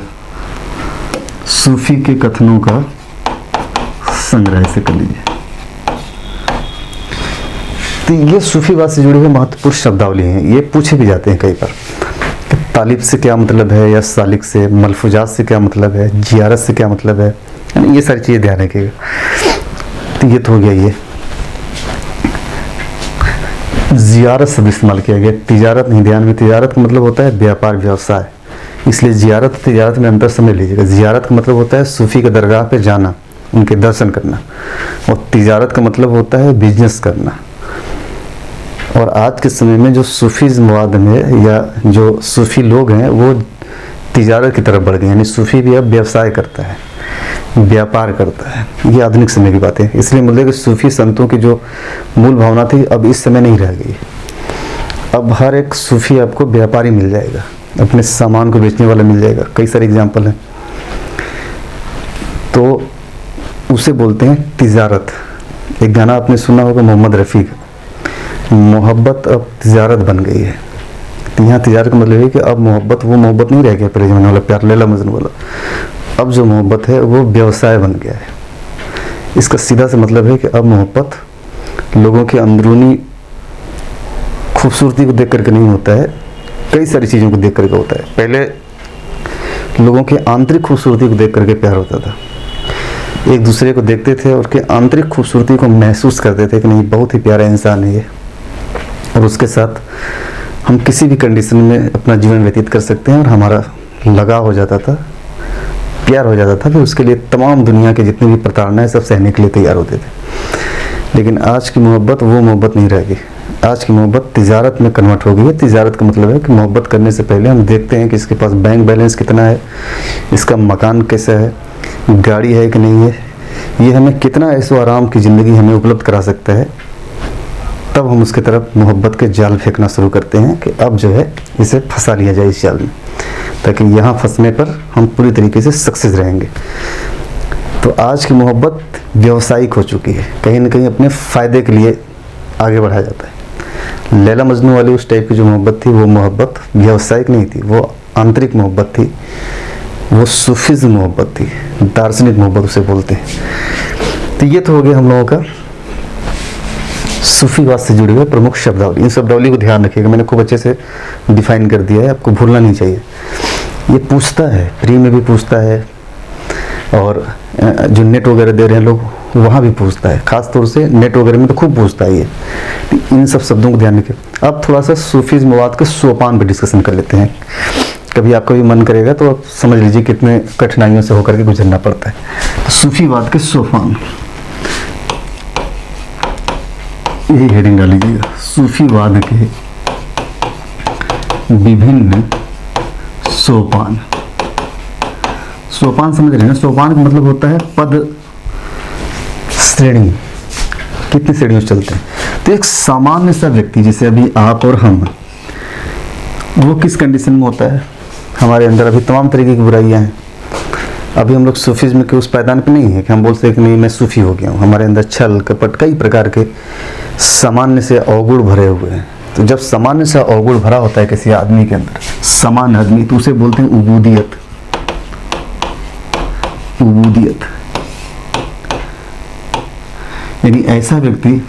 सूफी के कथनों का संग्रह से कर लीजिए। तो ये सूफीवाद से जुड़े हुए महत्वपूर्ण शब्दावली हैं। ये पूछे भी जाते हैं कई बार, तालिब से क्या मतलब है, या सालिक से, मलफूजात से क्या मतलब है, जियारत से क्या मतलब है, ये सारी चीजें ध्यान रखिएगा। तो ये तो हो गया। ये जियारत शब्द इस्तेमाल किया गया, तिजारत नहीं। ध्यान में, तिजारत का मतलब होता है व्यापार व्यवसाय, इसलिए जियारत तिजारत में अंतर समझ लीजिएगा। जियारत का मतलब होता है सूफी के दरगाह पे जाना, उनके दर्शन करना, और तिजारत का मतलब होता है बिजनेस करना। और आज के समय में जो सूफीज़्मवाद में, या जो सूफी लोग हैं, वो तिजारत की तरफ बढ़ गए, यानी सूफी भी अब व्यवसाय करता है, व्यापार करता है। ये आधुनिक समय की बात है। इसलिए मतलब कि सूफी संतों की जो मूल भावना थी अब इस समय नहीं रह गई। अब हर एक सूफी आपको व्यापारी मिल जाएगा, अपने सामान को बेचने वाला मिल जाएगा, कई सारे एग्जाम्पल हैं। तो उसे बोलते हैं तिजारत। एक गाना आपने सुना होगा मोहम्मद रफ़ी का, मोहब्बत अब तिजारत बन गई है। तो यहाँ तिजारत का मतलब है कि अब मोहब्बत वो मोहब्बत नहीं रह गया पहले जमाने वाला प्यार लैला मजनू वाला, अब जो मोहब्बत है वो व्यवसाय बन गया है। इसका सीधा सा मतलब है कि अब मोहब्बत लोगों के अंदरूनी खूबसूरती को देख करके नहीं होता है, कई सारी चीज़ों को देख करके होता है। पहले लोगों के आंतरिक खूबसूरती को देख करके प्यार होता था, एक दूसरे को देखते थे और उसके आंतरिक खूबसूरती को महसूस करते थे कि नहीं बहुत ही प्यारा इंसान है ये, और उसके साथ हम किसी भी कंडीशन में अपना जीवन व्यतीत कर सकते हैं और हमारा लगाव हो जाता था, प्यार हो जाता था। फिर उसके लिए तमाम दुनिया के जितनी भी प्रताड़नाएं सब सहने के लिए तैयार होते थे। लेकिन आज की मोहब्बत वो मोहब्बत नहीं रह गई, आज की मोहब्बत तिजारत में कन्वर्ट हो गई है। तिजारत का मतलब है कि मोहब्बत करने से पहले हम देखते हैं कि इसके पास बैंक बैलेंस कितना है, इसका मकान कैसा है, गाड़ी है कि नहीं है, ये हमें कितना ऐशो आराम की ज़िंदगी हमें उपलब्ध करा सकता है। तब हम उसके तरफ मोहब्बत के जाल फेंकना शुरू करते हैं कि अब जो है इसे फंसा लिया जाए इस जाल में, ताकि यहाँ फंसने पर हम पूरी तरीके से सक्सेस रहेंगे। तो आज की मोहब्बत व्यावसायिक हो चुकी है, कहीं ना कहीं अपने फ़ायदे के लिए आगे बढ़ाया जाता है। लैला मजनू वाली उस टाइप की जो मोहब्बत थी वो मोहब्बत व्यावसायिक नहीं थी, वो आंतरिक मोहब्बत थी, वो सूफीज़ मोहब्बत थी, दार्शनिक मोहब्बत उसे बोलते हैं। तो ये तो हो गया हम लोगों का सूफीवाद से जुड़े हुए प्रमुख शब्दावली। इन शब्दावली को ध्यान रखिएगा, मैंने खूब अच्छे से डिफाइन कर दिया है, आपको भूलना नहीं चाहिए। ये पूछता है, फ्री में भी पूछता है, और जो नेट वगैरह दे रहे हैं लोग वहाँ भी पूछता है, खास तौर से नेट वगैरह में तो खूब पूछता है ये। इन सब शब्दों को ध्यान रखिए। अब थोड़ा सा सूफीज़मवाद के सोपान पर डिस्कशन कर लेते हैं। कभी आपका भी मन करेगा तो आप समझ लीजिए कितने कठिनाइयों से होकर के गुजरना पड़ता है। तो सूफीवाद के सोपान, यही हेडिंग डाल लीजिएगा, सूफीवाद के विभिन्न सोपान। सोपान समझ रहे हैं? सोपान का मतलब होता है पद श्रेणी, कितनी श्रेणियों से चलते हैं। तो एक सामान्य सा व्यक्ति जैसे अभी आप और हम, वो किस कंडीशन में होता है? हमारे अंदर अभी तमाम तरीके की बुराइयां हैं। अभी हम लोग सूफीज़्म के उस पैदान पे नहीं है कि हम बोलते हैं कि नहीं मैं सूफी हो गया हूँ। हमारे अंदर छल कपट कई प्रकार के सामान्य से अवगुण भरे हुए हैं। तो जब सामान्य से अवगुण भरा होता है किसी आदमी के अंदर, सामान्य आदमी, तो उसे बोलते हैं उबूदियत। उबूदियत यानी ऐसा व्यक्ति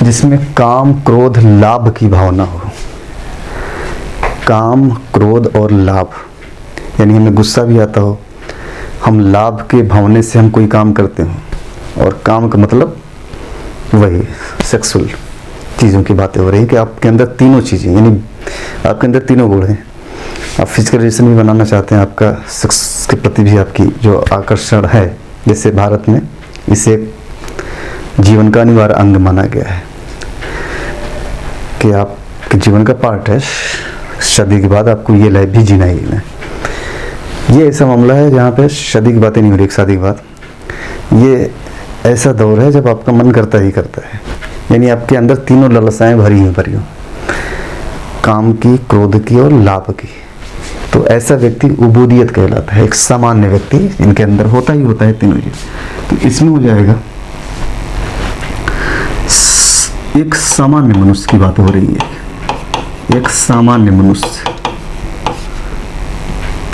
जिसमें काम क्रोध लाभ की भावना हो। काम क्रोध और लाभ, यानी हमें गुस्सा भी आता हो, हम लाभ के भावने से हम कोई काम करते हो, और काम का मतलब वही सेक्सुअल चीज़ों की बातें हो रही है कि आपके अंदर तीनों चीज़ें, यानी आपके अंदर तीनों गुण हैं। आप फिजिकल रिलेशन भी बनाना चाहते हैं, आपका सेक्स के प्रति भी आपकी जो आकर्षण है, जैसे भारत में इसे जीवन का अनिवार्य अंग माना गया है कि आपके जीवन का पार्ट है। शादी के बाद आपको ये लाइफ भी जीना ही है। ये ऐसा मामला है जहाँ पे शादी की बातें नहीं हो रही, शादी के बाद ये ऐसा दौर है जब आपका मन करता ही करता है, यानी आपके अंदर तीनों लालसाएं भरी हो, काम की, क्रोध की और लाभ की। तो ऐसा व्यक्ति उबूदियत कहलाता है, एक सामान्य व्यक्ति इनके अंदर होता ही होता है तीनों चीज। तो इसमें हो जाएगा एक सामान्य मनुष्य की बात हो रही है, एक सामान्य मनुष्य,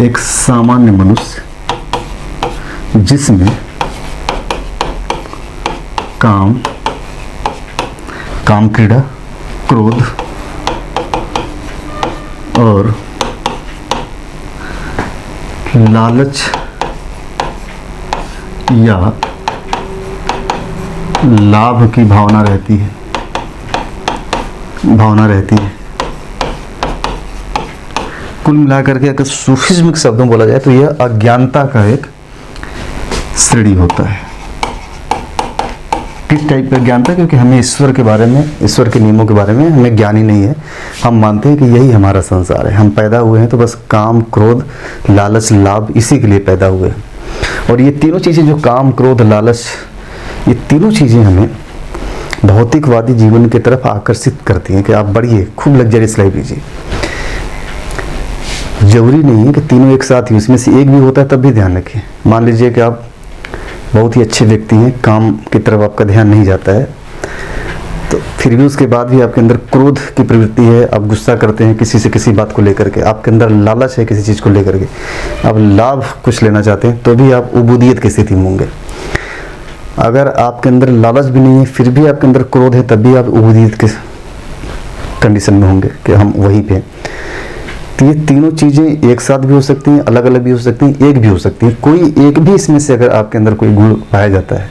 एक सामान्य मनुष्य जिसमें काम क्रीड़ा, क्रोध और लालच या लाभ की भावना रहती है, कुल मिलाकर के अगर सूफीज्म के शब्दों में बोला जाए तो यह अज्ञानता का एक श्रेणी होता है। किस टाइप का ज्ञानता? क्योंकि हमें ईश्वर के बारे में, ईश्वर के नियमों के बारे में हमें ज्ञान ही नहीं है। हम मानते हैं कि यही हमारा संसार है, हम पैदा हुए हैं तो बस काम क्रोध लालच लाभ इसी के लिए पैदा हुए हैं। और ये तीनों चीज़ें जो काम क्रोध लालच, ये तीनों चीज़ें हमें भौतिकवादी जीवन की तरफ आकर्षित करती हैं कि आप बढ़िए, खूब लग्जरियस लाइफ लीजिए। जरूरी नहीं है कि तीनों एक साथ ही, उसमें से एक भी होता है तब भी ध्यान रखें। मान लीजिए कि आप बहुत ही अच्छे व्यक्ति हैं, काम की तरफ आपका ध्यान नहीं जाता है, तो फिर भी उसके बाद भी आपके अंदर क्रोध की प्रवृत्ति है, आप गुस्सा करते हैं किसी से किसी बात को लेकर के, आपके अंदर लालच है किसी चीज़ को लेकर के, आप लाभ कुछ लेना चाहते हैं, तो भी आप उबूदियत की स्थिति में होंगे। अगर आपके अंदर लालच भी नहीं है फिर भी आपके अंदर क्रोध है, तब भी आप उबूदियत के कंडीशन में होंगे कि हम वहीं पे हैं। तो ये तीनों चीज़ें एक साथ भी हो सकती हैं, अलग अलग भी हो सकती हैं, एक भी हो सकती है। कोई एक भी इसमें से अगर आपके अंदर कोई गुण पाया जाता है,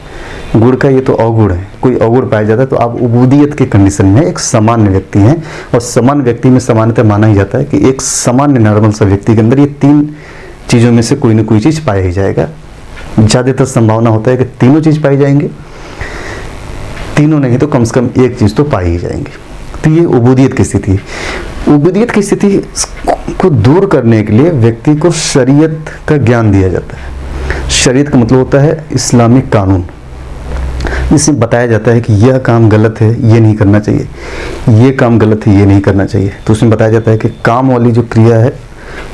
गुण का ये तो अवगुण है, कोई अवगुण पाया जाता है, तो आप उबूदियत के कंडीशन में एक सामान्य व्यक्ति हैं। और सामान्य व्यक्ति में सामान्यतः माना ही जाता है कि एक सामान्य नॉर्मल सा व्यक्ति के अंदर ये तीन चीज़ों में से कोई ना कोई चीज़ पाया ही जाएगा। ज़्यादातर संभावना होता है कि तीनों चीज़ पाई जाएंगे, तीनों नहीं तो कम से कम एक चीज़ तो पाई ही जाएंगे। तो ये उबूदियत की स्थिति है। उबूदियत की स्थिति को दूर करने के लिए व्यक्ति को शरीयत का ज्ञान दिया जाता है। शरीयत का मतलब होता है इस्लामिक कानून, जिसमें बताया जाता है कि यह काम गलत है, ये नहीं करना चाहिए, ये काम गलत है, ये नहीं करना चाहिए। तो उसमें बताया जाता है कि काम वाली जो क्रिया है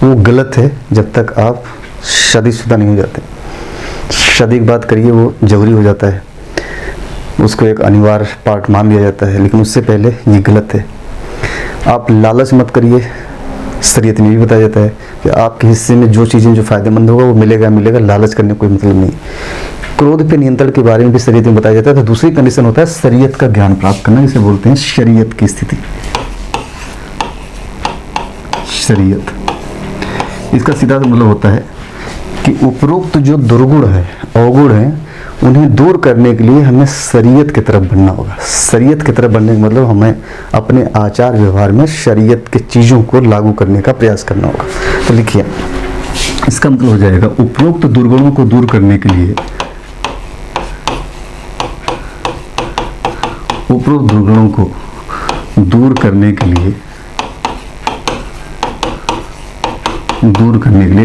वो गलत है जब तक आप शादीशुदा नहीं हो जाते। शादी की बात करिए वो जरूरी हो जाता है, उसको एक अनिवार्य पार्ट मान लिया जाता है, लेकिन उससे पहले ये गलत है। आप लालच मत करिए, शरीयत में भी बताया जाता है कि आपके हिस्से में जो चीज़ें जो फ़ायदेमंद होगा वो मिलेगा मिलेगा, लालच करने का कोई मतलब नहीं। क्रोध पे नियंत्रण के बारे में भी शरीयत में बताया जाता है। तो दूसरी कंडीशन होता है शरीयत का ज्ञान प्राप्त करना, जिसे बोलते हैं शरीयत की स्थिति। शरीयत, इसका सीधा मतलब होता है कि उपरोक्त जो दुर्गुण है, अवगुण है, उन्हें दूर करने के लिए हमें शरीयत की तरफ बढ़ना होगा। शरीयत की तरफ बढ़ने का मतलब हमें अपने आचार व्यवहार में शरीयत के चीज़ों को लागू करने का प्रयास करना होगा। तो लिखिए, इसका मतलब हो जाएगा उपरोक्त दुर्गुणों को दूर करने के लिए, उपरोक्त दुर्गुणों को दूर करने के लिए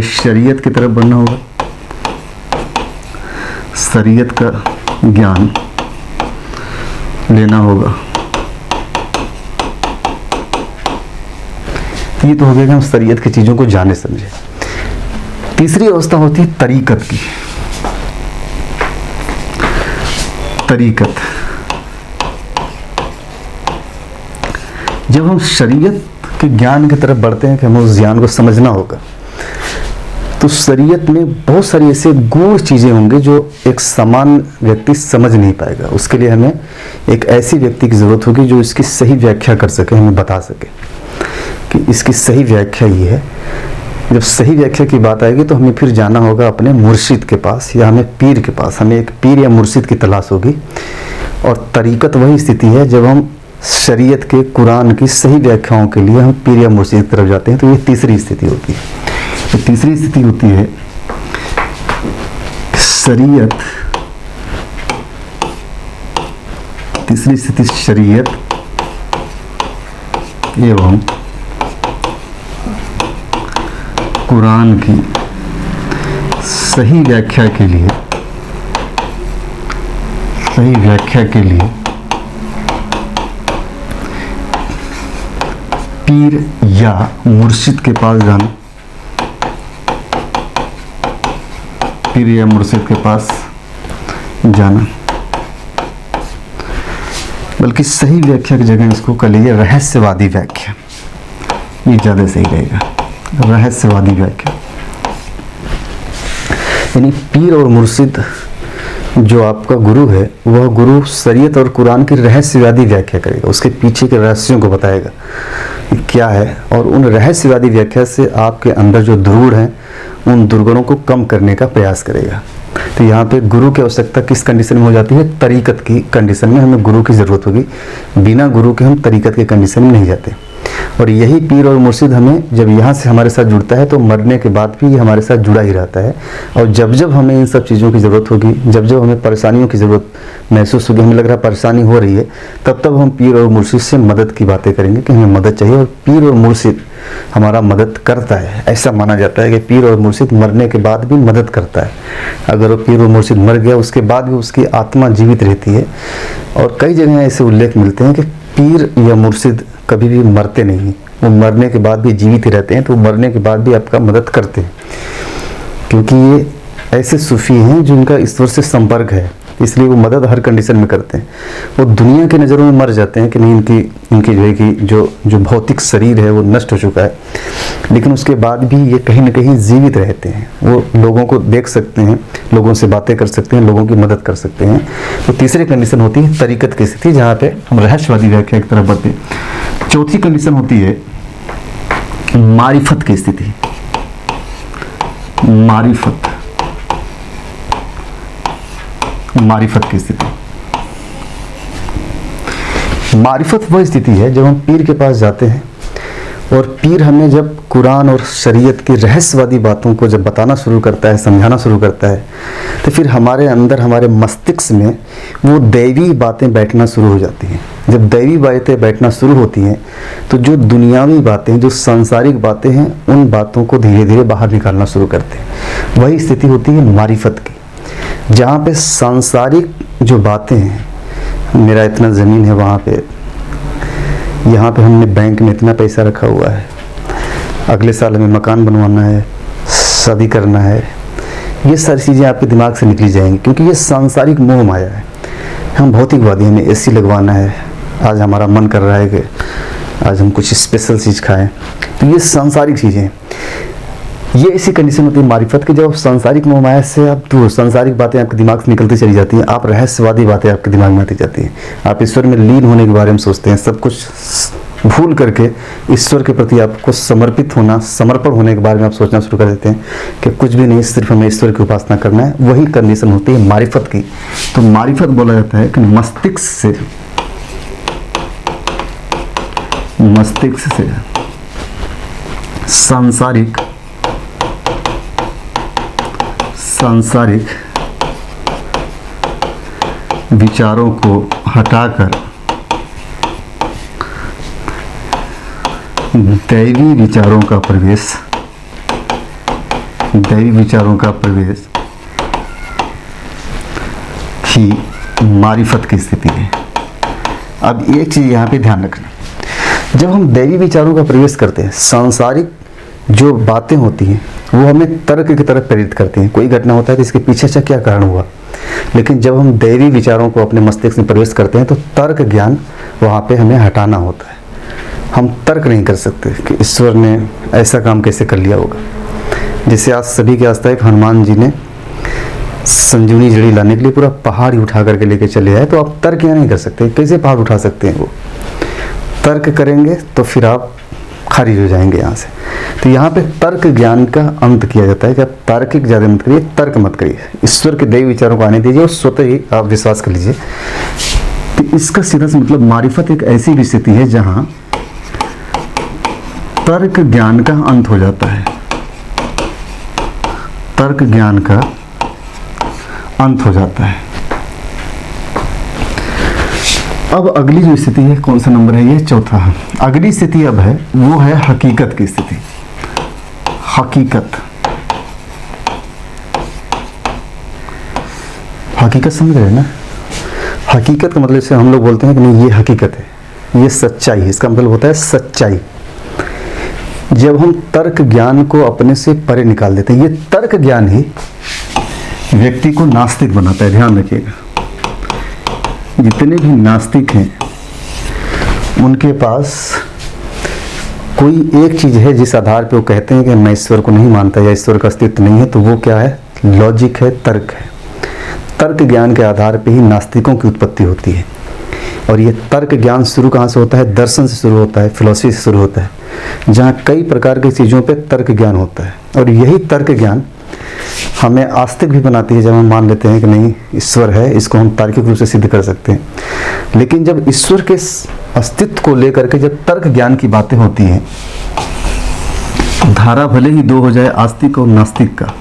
शरीयत की तरफ बढ़ना होगा। शरीयत का ज्ञान लेना होगा। ये तो हो गया कि हम शरीयत की चीजों को जाने समझे। तीसरी अवस्था होती है तरीकत की। तरीकत, जब हम शरीयत के ज्ञान की तरफ बढ़ते हैं कि हमें उस ज्ञान को समझना होगा, तो शरीयत में बहुत सारी ऐसे गूढ़ चीज़ें होंगी जो एक सामान्य व्यक्ति समझ नहीं पाएगा। उसके लिए हमें एक ऐसी व्यक्ति की ज़रूरत होगी जो इसकी सही व्याख्या कर सके, हमें बता सके कि इसकी सही व्याख्या ये है। जब सही व्याख्या की बात आएगी तो हमें फिर जाना होगा अपने मुर्शिद के पास या हमें पीर के पास। हमें एक पीर या मुर्शिद की तलाश होगी। और तरीकत वही स्थिति है जब हम शरीयत के कुरान की सही व्याख्याओं के लिए हम पीर या मुर्शिद की तरफ जाते हैं। तो ये तीसरी स्थिति होती है। तो तीसरी स्थिति होती है शरीयत, तीसरी स्थिति शरीयत एवं कुरान की सही व्याख्या के लिए, पीर या मुर्शिद के पास जाना, पीर या मुर्शिद के पास जाना। बल्कि सही व्याख्या की जगह इसको कर लीजिए रहस्यवादी व्याख्या, ये ज़्यादा सही रहेगा। रहस्यवादी व्याख्या यानी पीर और मुर्शिद जो आपका गुरु है, वह गुरु शरीयत और कुरान की रहस्यवादी व्याख्या करेगा, उसके पीछे के रहस्यों को बताएगा कि क्या है। और उन रहस्यवादी व्याख्या से आपके अंदर जो दुर्गुण हैं, उन दुर्गुणों को कम करने का प्रयास करेगा। तो यहाँ पे गुरु की आवश्यकता किस कंडीशन में हो जाती है? तरीकत की कंडीशन में हमें गुरु की ज़रूरत होगी। बिना गुरु के हम तरीकत के कंडीशन में नहीं जाते। और यही पीर और मुर्शिद हमें जब यहाँ से हमारे साथ जुड़ता है तो मरने के बाद भी ये हमारे साथ जुड़ा ही रहता है। और जब जब हमें इन सब चीज़ों की ज़रूरत होगी, जब जब हमें परेशानियों की ज़रूरत महसूस होगी, हमें लग रहा है परेशानी हो रही है, तब तब हम पीर और मुर्शिद से मदद की बातें करेंगे कि हमें मदद चाहिए। और पीर और मुर्शिद हमारा मदद करता है। ऐसा माना जाता है कि पीर और मुर्शिद मरने के बाद भी मदद करता है। अगर वो पीर और मुर्शिद मर गया, उसके बाद भी उसकी आत्मा जीवित रहती है। और कई जगह ऐसे उल्लेख मिलते हैं कि पीर या मुर्शिद कभी भी मरते नहीं हैं, वो मरने के बाद भी जीवित ही रहते हैं, तो मरने के बाद भी आपका मदद करते हैं, क्योंकि ये ऐसे सूफी हैं जिनका ईश्वर से संपर्क है, इसलिए वो मदद हर कंडीशन में करते हैं। वो दुनिया की नज़रों में मर जाते हैं कि नहीं, इनकी जो है कि जो भौतिक शरीर है वो नष्ट हो चुका है, लेकिन उसके बाद भी ये कहीं ना कहीं जीवित रहते हैं। वो लोगों को देख सकते हैं, लोगों से बातें कर सकते हैं, लोगों की मदद कर सकते हैं। तो तीसरी कंडीशन होती है तरीकत की स्थिति, जहाँ पे हम रहस्यवादी व्याख्या की तरफ बढ़ते हैं। चौथी कंडीशन होती है मारिफत की स्थिति। मारिफत की स्थिति। मारिफत वह स्थिति है जब हम पीर के पास जाते हैं और पीर हमें जब कुरान और शरीयत की रहस्यवादी बातों को जब बताना शुरू करता है, समझाना शुरू करता है, तो फिर हमारे अंदर, हमारे मस्तिष्क में वो दैवी बातें बैठना शुरू हो जाती हैं। जब दैवी बातें बैठना शुरू होती हैं तो जो दुनियावी बातें, जो सांसारिक बातें हैं, उन बातों को धीरे धीरे बाहर निकालना शुरू करते हैं। वही स्थिति होती है मारिफत की, जहाँ पे सांसारिक जो बातें हैं, मेरा इतना ज़मीन है वहाँ पे, यहाँ पे हमने बैंक में इतना पैसा रखा हुआ है, अगले साल हमें मकान बनवाना है, शादी करना है, ये सारी चीज़ें आपके दिमाग से निकली जाएंगी, क्योंकि ये सांसारिक मोह माया है। हम भौतिकवादी, हमें एसी लगवाना है, आज हमारा मन कर रहा है कि आज हम कुछ स्पेशल चीज़ खाएं, तो ये सांसारिक चीज़ें, ये ऐसी कंडीशन होती है मारिफत की, जब सांसारिक मोह माया से आप दूर, सांसारिक बातें आपके दिमाग से निकलती चली जाती हैं, आप रहस्यवादी बातें आपके दिमाग में आती जाती हैं, आप ईश्वर में लीन होने के बारे में सोचते हैं, सब कुछ भूल करके ईश्वर के प्रति आपको समर्पित होना, समर्पण होने के बारे में आप सोचना शुरू कर देते हैं कि कुछ भी नहीं, सिर्फ हमें ईश्वर की उपासना करना है। वही कंडीशन होती है मारिफत की। तो मारिफत बोला जाता है कि मस्तिष्क से सांसारिक विचारों को हटाकर दैवी विचारों का प्रवेश ही मारिफत की स्थिति है। अब एक चीज यहाँ पे ध्यान रखना, जब हम दैवी विचारों का प्रवेश करते हैं, सांसारिक जो बातें होती हैं वो हमें तर्क की तरफ प्रेरित करती हैं। कोई घटना होता है तो इसके पीछे से क्या कारण हुआ, लेकिन जब हम दैवी विचारों को अपने मस्तिष्क में प्रवेश करते हैं तो तर्क ज्ञान वहाँ पे हमें हटाना होता है। हम तर्क नहीं कर सकते कि ईश्वर ने ऐसा काम कैसे कर लिया होगा। जैसे आज सभी के आस्था एक हनुमान जी ने संजीवनी जड़ी लाने के लिए पूरा पहाड़ ही उठा करके लेके चले आए, तो आप तर्क यहाँ नहीं कर सकते, कैसे पहाड़ उठा सकते हैं। वो तर्क करेंगे तो फिर आप खारिज हो जाएंगे यहाँ से। तो यहाँ पे तर्क ज्ञान का अंत किया जाता है कि आप तार्किक ज़्यादा मत करिए, तर्क मत करिए, ईश्वर के दैवी विचारों को आने दीजिए और स्वतः ही आप विश्वास कर लीजिए। तो इसका सीधा सा मतलब मारिफत एक ऐसी भी स्थिति है जहाँ तर्क ज्ञान का अंत हो जाता है, तर्क ज्ञान का अंत हो जाता है। अब अगली जो स्थिति है, कौन सा नंबर है ये, चौथा। अगली स्थिति अब है, वो है हकीकत की स्थिति। हकीकत समझ रहे हैं ना। हकीकत का मतलब से हम लोग बोलते हैं कि नहीं ये हकीकत है, ये सच्चाई है, इसका मतलब होता है सच्चाई। जब हम तर्क ज्ञान को अपने से परे निकाल देते हैं, ये तर्क ज्ञान ही व्यक्ति को नास्तिक बनाता है। ध्यान रखिएगा, जितने भी नास्तिक हैं उनके पास कोई एक चीज़ है जिस आधार पे वो कहते हैं कि मैं ईश्वर को नहीं मानता या ईश्वर का अस्तित्व नहीं है, तो वो क्या है, लॉजिक है, तर्क है। तर्क ज्ञान के आधार पे ही नास्तिकों की उत्पत्ति होती है। और ये तर्क ज्ञान शुरू कहाँ से होता है, दर्शन से शुरू होता है, फिलॉसफी से शुरू होता है, जहाँ कई प्रकार की चीज़ों पे तर्क ज्ञान होता है। और यही तर्क ज्ञान हमें आस्तिक भी बनाती है, जब हम मान लेते हैं कि नहीं ईश्वर है, इसको हम तार्किक रूप से सिद्ध कर सकते हैं। लेकिन जब ईश्वर के अस्तित्व को लेकर के जब तर्क ज्ञान की बातें होती हैं, धारा भले ही दो हो जाए, आस्तिक और नास्तिक का,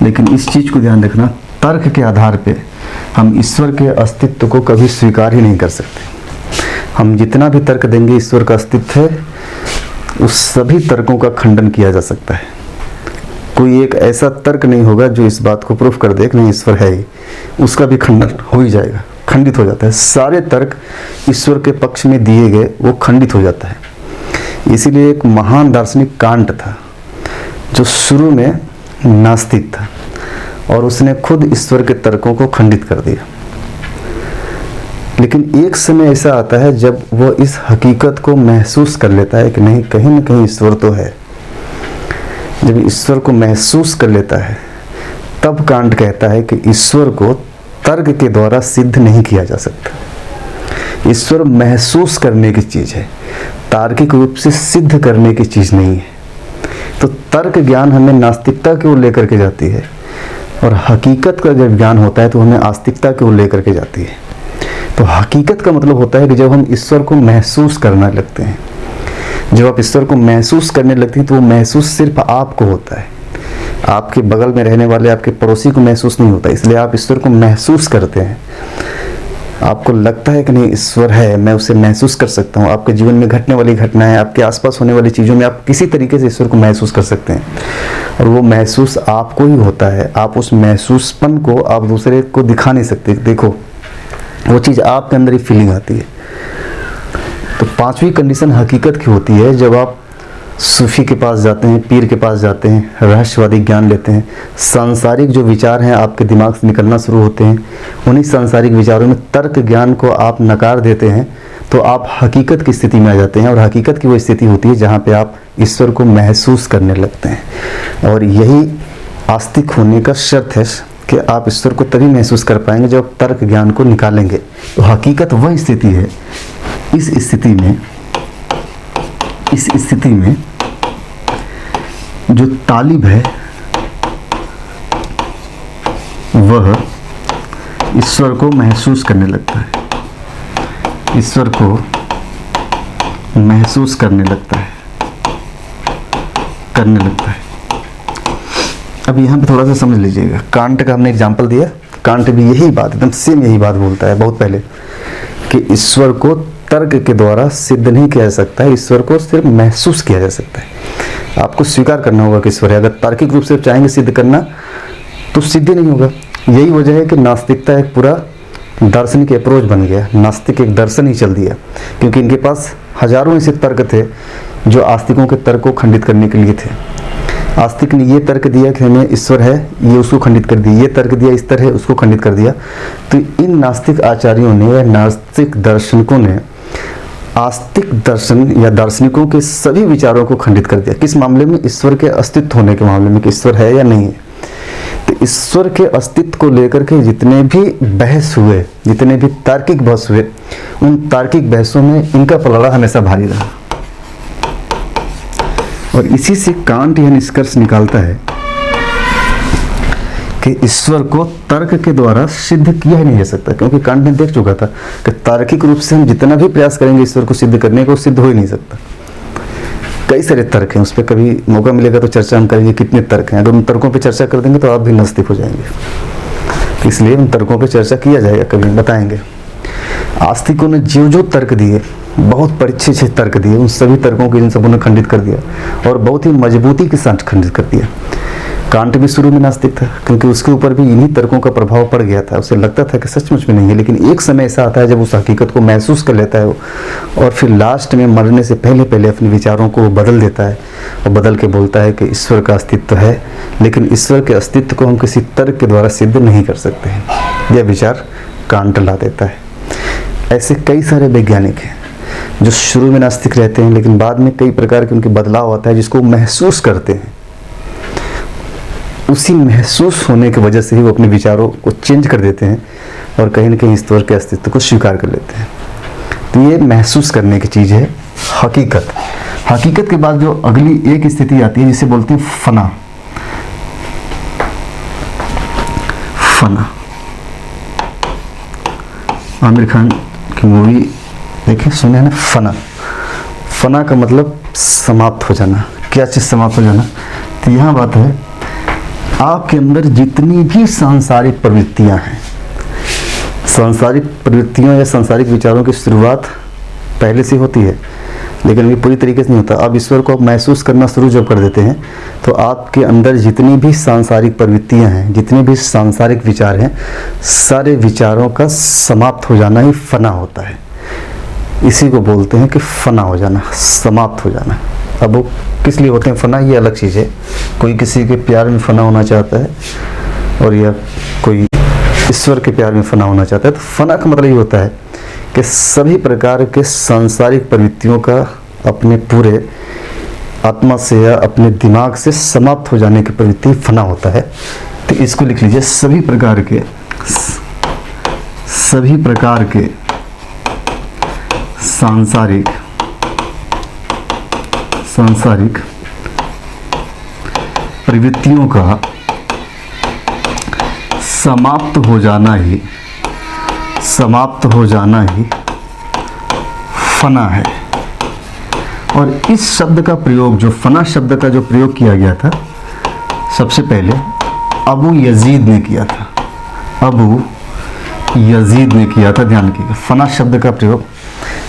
लेकिन इस चीज़ को ध्यान रखना, तर्क के आधार पे हम ईश्वर के अस्तित्व को कभी स्वीकार ही नहीं कर सकते। हम जितना भी तर्क देंगे ईश्वर का अस्तित्व है, उस सभी तर्कों का खंडन किया जा सकता है। कोई एक ऐसा तर्क नहीं होगा जो इस बात को प्रूफ कर दे कि नहीं ईश्वर है ही, उसका भी खंडन हो ही जाएगा। खंडित हो जाता है। सारे तर्क ईश्वर के पक्ष में दिए गए वो खंडित हो जाता है। इसीलिए एक महान दार्शनिक कांट था जो शुरू में नास्तिक था और उसने खुद ईश्वर के तर्कों को खंडित कर दिया। लेकिन एक समय ऐसा आता है जब वो इस हकीकत को महसूस कर लेता है कि नहीं, कहीं ना कहीं ईश्वर तो है। जब ईश्वर को महसूस कर लेता है तब कांट कहता है कि ईश्वर को तर्क के द्वारा सिद्ध नहीं किया जा सकता। ईश्वर महसूस करने की चीज है, तार्किक रूप से सिद्ध करने की चीज नहीं है। तो तर्क ज्ञान हमें नास्तिकता की ओर लेकर के जाती है और हकीकत का जब ज्ञान होता है तो हमें आस्तिकता की ओर लेकर के जाती है। तो हकीकत का मतलब होता है कि जब हम ईश्वर को महसूस करने लगते हैं, जब आप ईश्वर को महसूस करने लगते हैं तो वो महसूस सिर्फ आपको होता है, आपके बगल में रहने वाले आपके पड़ोसी को महसूस नहीं होता। इसलिए आप ईश्वर को महसूस करते हैं, आपको लगता है कि नहीं ईश्वर है, मैं उसे महसूस कर सकता हूँ। आपके जीवन में घटने वाली घटनाएं, आपके आसपास होने वाली चीज़ों में आप किसी तरीके से ईश्वर को महसूस कर सकते हैं और वो महसूस आपको ही होता है। आप उस महसूसपन को आप दूसरे को दिखा नहीं सकते। देखो वो चीज़ आपके अंदर ही फीलिंग आती है। तो पांचवी कंडीशन हकीकत की होती है जब आप सूफी के पास जाते हैं, पीर के पास जाते हैं, रहस्यवादी ज्ञान लेते हैं, सांसारिक जो विचार हैं आपके दिमाग से निकलना शुरू होते हैं, उन्हीं सांसारिक विचारों में तर्क ज्ञान को आप नकार देते हैं तो आप हकीकत की स्थिति में आ जाते हैं। और हकीकत की वो स्थिति होती है जहाँ पे आप ईश्वर को महसूस करने लगते हैं। और यही आस्तिक होने का शर्त है कि आप ईश्वर को तभी महसूस कर पाएंगे जब तर्क ज्ञान को निकालेंगे। तो हकीकत वह स्थिति है, इस स्थिति में जो तालिब है वह ईश्वर को महसूस करने लगता है, ईश्वर को महसूस करने लगता है। अब यहाँ पे थोड़ा सा समझ लीजिएगा, कांट का हमने एग्जाम्पल दिया। कांट भी यही बात, एकदम सेम यही बात बोलता है बहुत पहले कि ईश्वर को तर्क के द्वारा सिद्ध नहीं किया जा सकता है, ईश्वर को सिर्फ महसूस किया जा सकता है। आपको स्वीकार करना होगा कि ईश्वर है। अगर तार्किक रूप से चाहेंगे सिद्ध करना तो सिद्ध नहीं होगा। यही वजह है कि नास्तिकता एक पूरा दार्शनिक अप्रोच बन गया। नास्तिक एक दर्शन ही चल दिया क्योंकि इनके पास हजारों ऐसे तर्क थे जो आस्तिकों के तर्क को खंडित करने के लिए थे। आस्तिक ने ये तर्क दिया कि हमें ईश्वर है, ये उसको खंडित कर दिया, ये तर्क दिया इस तरह उसको खंडित कर दिया। तो इन नास्तिक आचार्यों ने या नास्तिक दार्शनिकों ने आस्तिक दर्शन या दार्शनिकों के सभी विचारों को खंडित कर दिया। किस मामले में? ईश्वर के अस्तित्व होने के मामले में कि ईश्वर है या नहीं है। तो ईश्वर के अस्तित्व को लेकर के जितने भी बहस हुए, जितने भी तार्किक बहस हुए, उन तार्किक बहसों में इनका पलड़ा हमेशा भारी रहा। और इसी से कांट यह निष्कर्ष निकालता है कि ईश्वर को तर्क के द्वारा सिद्ध किया ही नहीं जा सकता, क्योंकि कांट ने देख चुका था कि तार्किक रूप से हम जितना भी प्रयास करेंगे ईश्वर को सिद्ध करने को, सिद्ध हो ही नहीं सकता। कई सारे तर्क हैं, उस पर कभी मौका मिलेगा तो चर्चा हम करेंगे कितने तर्क हैं। अगर उन तर्कों पर चर्चा कर देंगे तो आप भी नास्तिक हो जाएंगे। इसलिए उन तर्कों पर चर्चा किया जाएगा, कभी बताएंगे। आस्तिकों ने जो तर्क दिए, बहुत अच्छे तर्क दिए, उन सभी तर्कों को इन सबों ने खंडित कर दिया और बहुत ही मजबूती के साथ खंडित कर दिया। कांट भी शुरू में नास्तिक था क्योंकि उसके ऊपर भी इन्हीं तर्कों का प्रभाव पड़ गया था। उसे लगता था कि सचमुच में नहीं है, लेकिन एक समय ऐसा आता है जब उस हकीकत को महसूस कर लेता है वो, और फिर लास्ट में मरने से पहले अपने विचारों को बदल देता है और बदल के बोलता है कि ईश्वर का अस्तित्व है, लेकिन ईश्वर के अस्तित्व को हम किसी तर्क के द्वारा सिद्ध नहीं कर सकते हैं। यह विचार कांट ला देता है। ऐसे कई सारे वैज्ञानिक हैं जो शुरू में नास्तिक रहते हैं लेकिन बाद में कई प्रकार के उनके बदलाव आता है जिसको महसूस करते हैं। उसी महसूस होने की वजह से ही वो अपने विचारों को चेंज कर देते हैं और कहीं ना कहीं ईश्वर के अस्तित्व को स्वीकार कर लेते हैं। तो ये महसूस करने की चीज़ है हकीकत। हकीकत के बाद जो अगली एक स्थिति आती है जिसे बोलते हैं फना। आमिर खान की मूवी देखिए, सुने ना, फना का मतलब समाप्त हो जाना। क्या चीज़ समाप्त हो जाना? तो यहाँ बात है, आपके अंदर जितनी भी सांसारिक प्रवृत्तियां हैं, सांसारिक प्रवृत्तियों या सांसारिक विचारों की शुरुआत पहले से होती है, लेकिन अभी पूरी तरीके से नहीं होता। अब ईश्वर को आप महसूस करना शुरू जब कर देते हैं तो आपके अंदर जितनी भी सांसारिक प्रवृत्तियां हैं, जितने भी सांसारिक विचार हैं, सारे विचारों का समाप्त हो जाना ही फना होता है। इसी को बोलते हैं कि फना हो जाना, समाप्त हो जाना। अब वो किस लिए होते हैं फना, ये अलग चीज़ है। कोई किसी के प्यार में फना होना चाहता है और या कोई ईश्वर के प्यार में फना होना चाहता है। तो फना का मतलब ये होता है कि सभी प्रकार के सांसारिक प्रवृत्तियों का अपने पूरे आत्मा से या अपने दिमाग से समाप्त हो जाने की प्रवृत्ति फना होता है। तो इसको लिख लीजिए, सभी प्रकार के सांसारिक प्रवृत्तियों का समाप्त हो जाना ही फना है। और इस शब्द का प्रयोग, जो फना शब्द का जो प्रयोग किया गया था, सबसे पहले अबू यजीद ने किया था। ध्यान कीजिए, फना शब्द का प्रयोग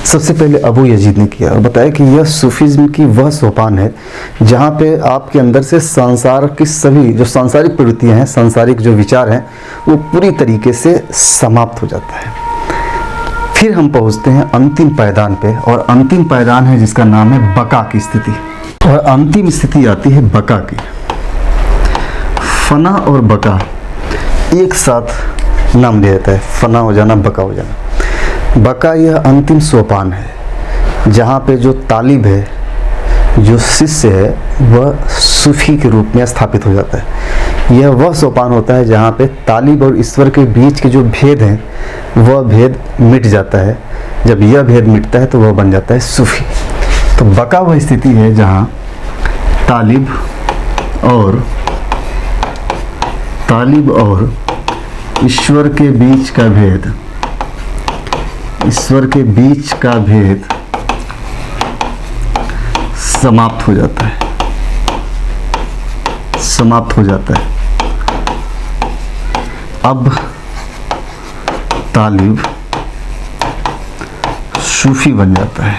सबसे पहले अबू यजीद ने किया और बताया कि यह सूफीज्म की वह सोपान है जहाँ पे आपके अंदर से संसार की सभी जो सांसारिक प्रवृत्तियाँ हैं, सांसारिक जो विचार हैं, वो पूरी तरीके से समाप्त हो जाता है। फिर हम पहुँचते हैं अंतिम पायदान पे, और अंतिम पायदान है जिसका नाम है बका की स्थिति। और अंतिम स्थिति आती है बका की। फना और बका एक साथ नाम दिया जाता है, फना हो जाना, बका हो जाना। बका यह अंतिम सोपान है जहाँ पे जो तालिब है, जो शिष्य है, वह सूफी के रूप में स्थापित हो जाता है। यह वह सोपान होता है जहाँ पे तालिब और ईश्वर के बीच के जो भेद हैं, वह भेद मिट जाता है। जब यह भेद मिटता है तो वह बन जाता है सूफी। तो बका वह स्थिति है जहाँ तालिब और ईश्वर के बीच का भेद समाप्त हो जाता है। अब तालिब सूफी बन जाता है।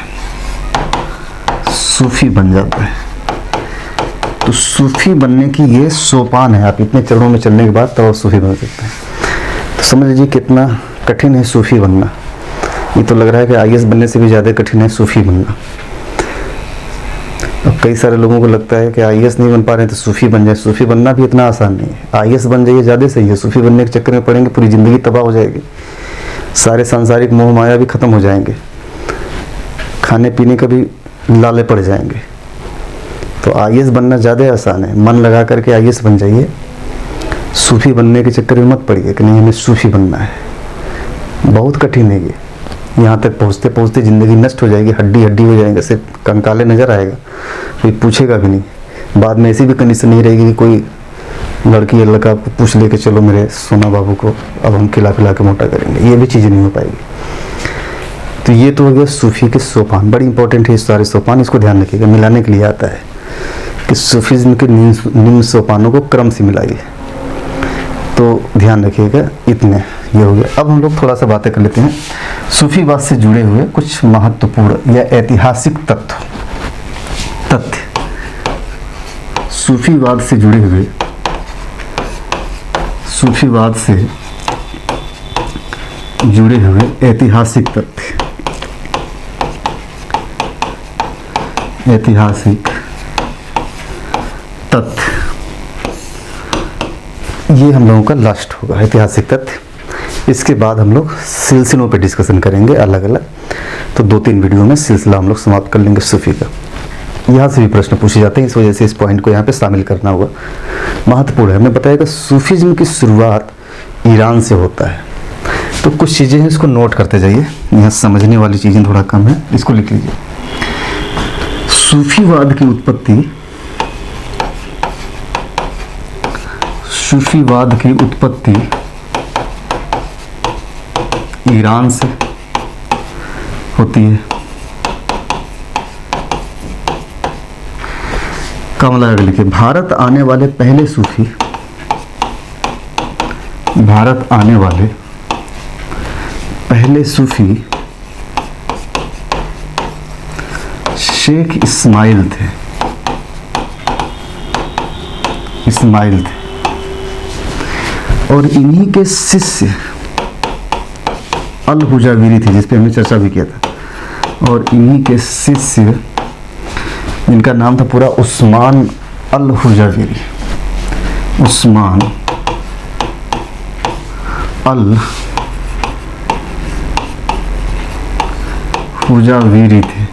तो सूफी बनने की ये सोपान है। आप इतने चरणों में चलने के बाद तो सूफी बन सकते हैं। तो समझ लीजिए कितना कठिन है सूफी बनना। ये तो लग रहा है कि आईएएस बनने से भी ज़्यादा कठिन है सूफी बनना। अब कई सारे लोगों को लगता है कि आईएएस नहीं बन पा रहे हैं तो सूफी बन जाए। सूफी बनना भी इतना आसान नहीं है। आईएएस बन जाइए ज़्यादा सही है, सूफी बनने के चक्कर में पड़ेंगे पूरी ज़िंदगी तबाह हो जाएगी। सारे सांसारिक मोह माया भी ख़त्म हो जाएंगे, खाने पीने का भी लाले पड़ जाएंगे। तो आईएएस बनना ज़्यादा आसान है। मन लगा करके आईएएस बन जाइए। सूफी बनने के चक्कर में मत पड़िए कि नहीं हमें सूफी बनना है। बहुत कठिन है ये। यहाँ तक पहुँचते पहुँचते ज़िंदगी नष्ट हो जाएगी, हड्डी हड्डी हो जाएंगे, सिर्फ कंकाले नज़र आएगा, कोई पूछेगा भी नहीं। बाद में ऐसी भी कंडीशन नहीं रहेगी कि कोई लड़की या लड़का आपको पूछ ले कि चलो मेरे सोना बाबू को अब हम खिला पिला के मोटा करेंगे। ये भी चीज़ें नहीं हो पाएगी। तो ये तो हो गया सूफी के सोपान। बड़ी इंपॉर्टेंट है इस सारे सोपान, इसको ध्यान रखिएगा। मिलाने के लिए आता है कि सूफीज़्म के निम्न सोपानों को क्रम से मिलाइए, तो ध्यान रखिएगा। इतने ये हो गया। अब हम लोग थोड़ा सा बातें कर लेते हैं सूफीवाद से जुड़े हुए कुछ महत्वपूर्ण या ऐतिहासिक तथ्य। सूफीवाद से जुड़े हुए ऐतिहासिक तथ्य। ये हम लोगों का लास्ट होगा ऐतिहासिक तथ्य। इसके बाद हम लोग सिलसिलों पे डिस्कशन करेंगे अलग अलग। तो 2-3 वीडियो में सिलसिला हम लोग समाप्त कर लेंगे सूफी का। यहाँ से भी प्रश्न पूछे जाते हैं, इस वजह से इस पॉइंट को यहाँ पे शामिल करना होगा, महत्वपूर्ण है। हमने बताया कि सूफीज्म की शुरुआत ईरान से होता है। तो कुछ चीज़ें हैं, इसको नोट करते जाइए। यहाँ समझने वाली चीज़ें थोड़ा कम है, इसको लिख लीजिए। सूफीवाद की उत्पत्ति ईरान से होती है। कमला लिखे, भारत आने वाले पहले सूफी शेख इस्माइल थे, इस्माइल थे। और इन्हीं के शिष्य अल हुजाविरी थे, जिस पे हमने चर्चा भी किया था। और इन्हीं के शिष्य, इनका नाम था पूरा उस्मान अल हुजाविरी, उस्मान अल हुजाविरी थे।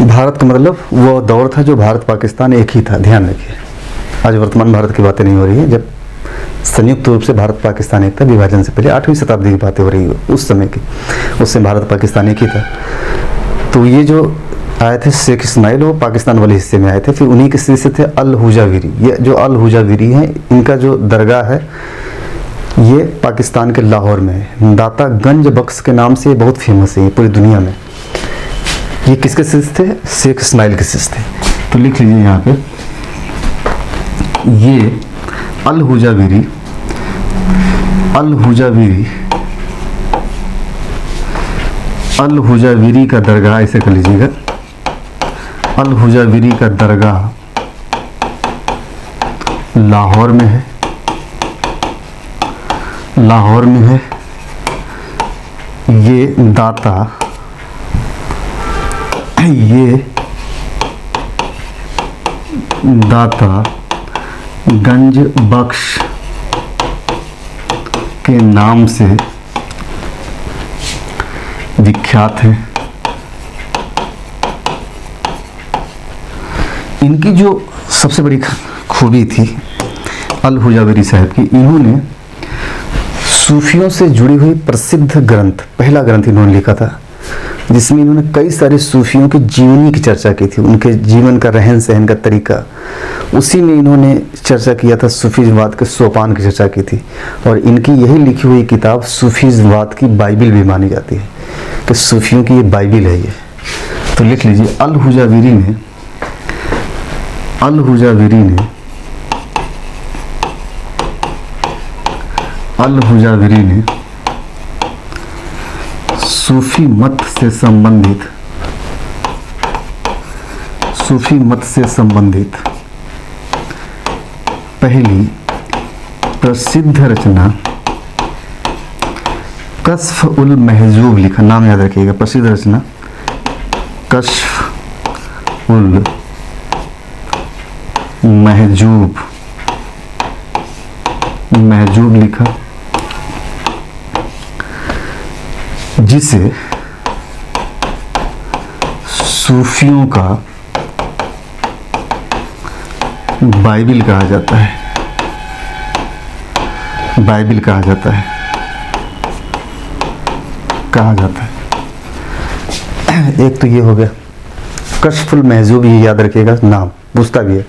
भारत का मतलब वो दौर था जो भारत पाकिस्तान एक ही था, ध्यान रखिए। आज वर्तमान भारत की बातें नहीं हो रही है, जब संयुक्त रूप से भारत पाकिस्तान एक था, विभाजन से पहले 8वीं शताब्दी की बातें हो रही है, उस समय की। उससे भारत पाकिस्तान एक ही था। तो ये जो आए थे शेख इस्माइल, वो पाकिस्तान वाले हिस्से में आए थे। फिर उन्हीं के शिष्य थे अल हुजाविरी। ये जो अल हुजाविरी हैं, इनका जो दरगाह है ये पाकिस्तान के लाहौर में है। दाता गंज बख्श के नाम से ये बहुत फेमस है पूरी दुनिया में। ये किसके शिष्य थे? शेख इस्माइल के शिष्य थे। तो लिख लीजिए यहाँ पे, ये अल हुजाविरी, अल हुजाविरी, अल हुजाविरी का दरगाह, ऐसे कर लीजिएगा, अल हुजाविरी का दरगाह लाहौर में है, लाहौर में है। ये दाता, ये दाता गंज बख्श के नाम से विख्यात है। इनकी जो सबसे बड़ी खूबी थी अल हुजाविरी साहब की, इन्होंने सूफियों से जुड़ी हुई प्रसिद्ध ग्रंथ, पहला ग्रंथ इन्होंने लिखा था, जिसमें इन्होंने कई सारे सूफियों की जीवनी की चर्चा की थी, उनके जीवन का रहन सहन का तरीका। उसी में इन्होंने चर्चा किया था, सूफीवाद के सोपान की चर्चा की थी। और इनकी यही लिखी हुई किताब सूफीवाद की बाइबिल भी मानी जाती है, कि सूफियों की ये बाइबिल है ये। तो लिख लीजिए, अल हुजाविरी ने, अल हुजाविरी ने, अल हुजाविरी ने सूफी मत से संबंधित, सूफी मत से संबंधित पहली प्रसिद्ध रचना कश्फ उल महजूब लिखा। नाम याद रखिएगा, प्रसिद्ध रचना कश्फ उल महजूब, महजूब लिखा, जिसे सूफियों का बाइबिल कहा जाता है, बाइबिल कहा जाता है, कहा जाता है। एक तो ये हो गया कश्फुल महजूब, ये याद रखिएगा, नाम पूछता भी है।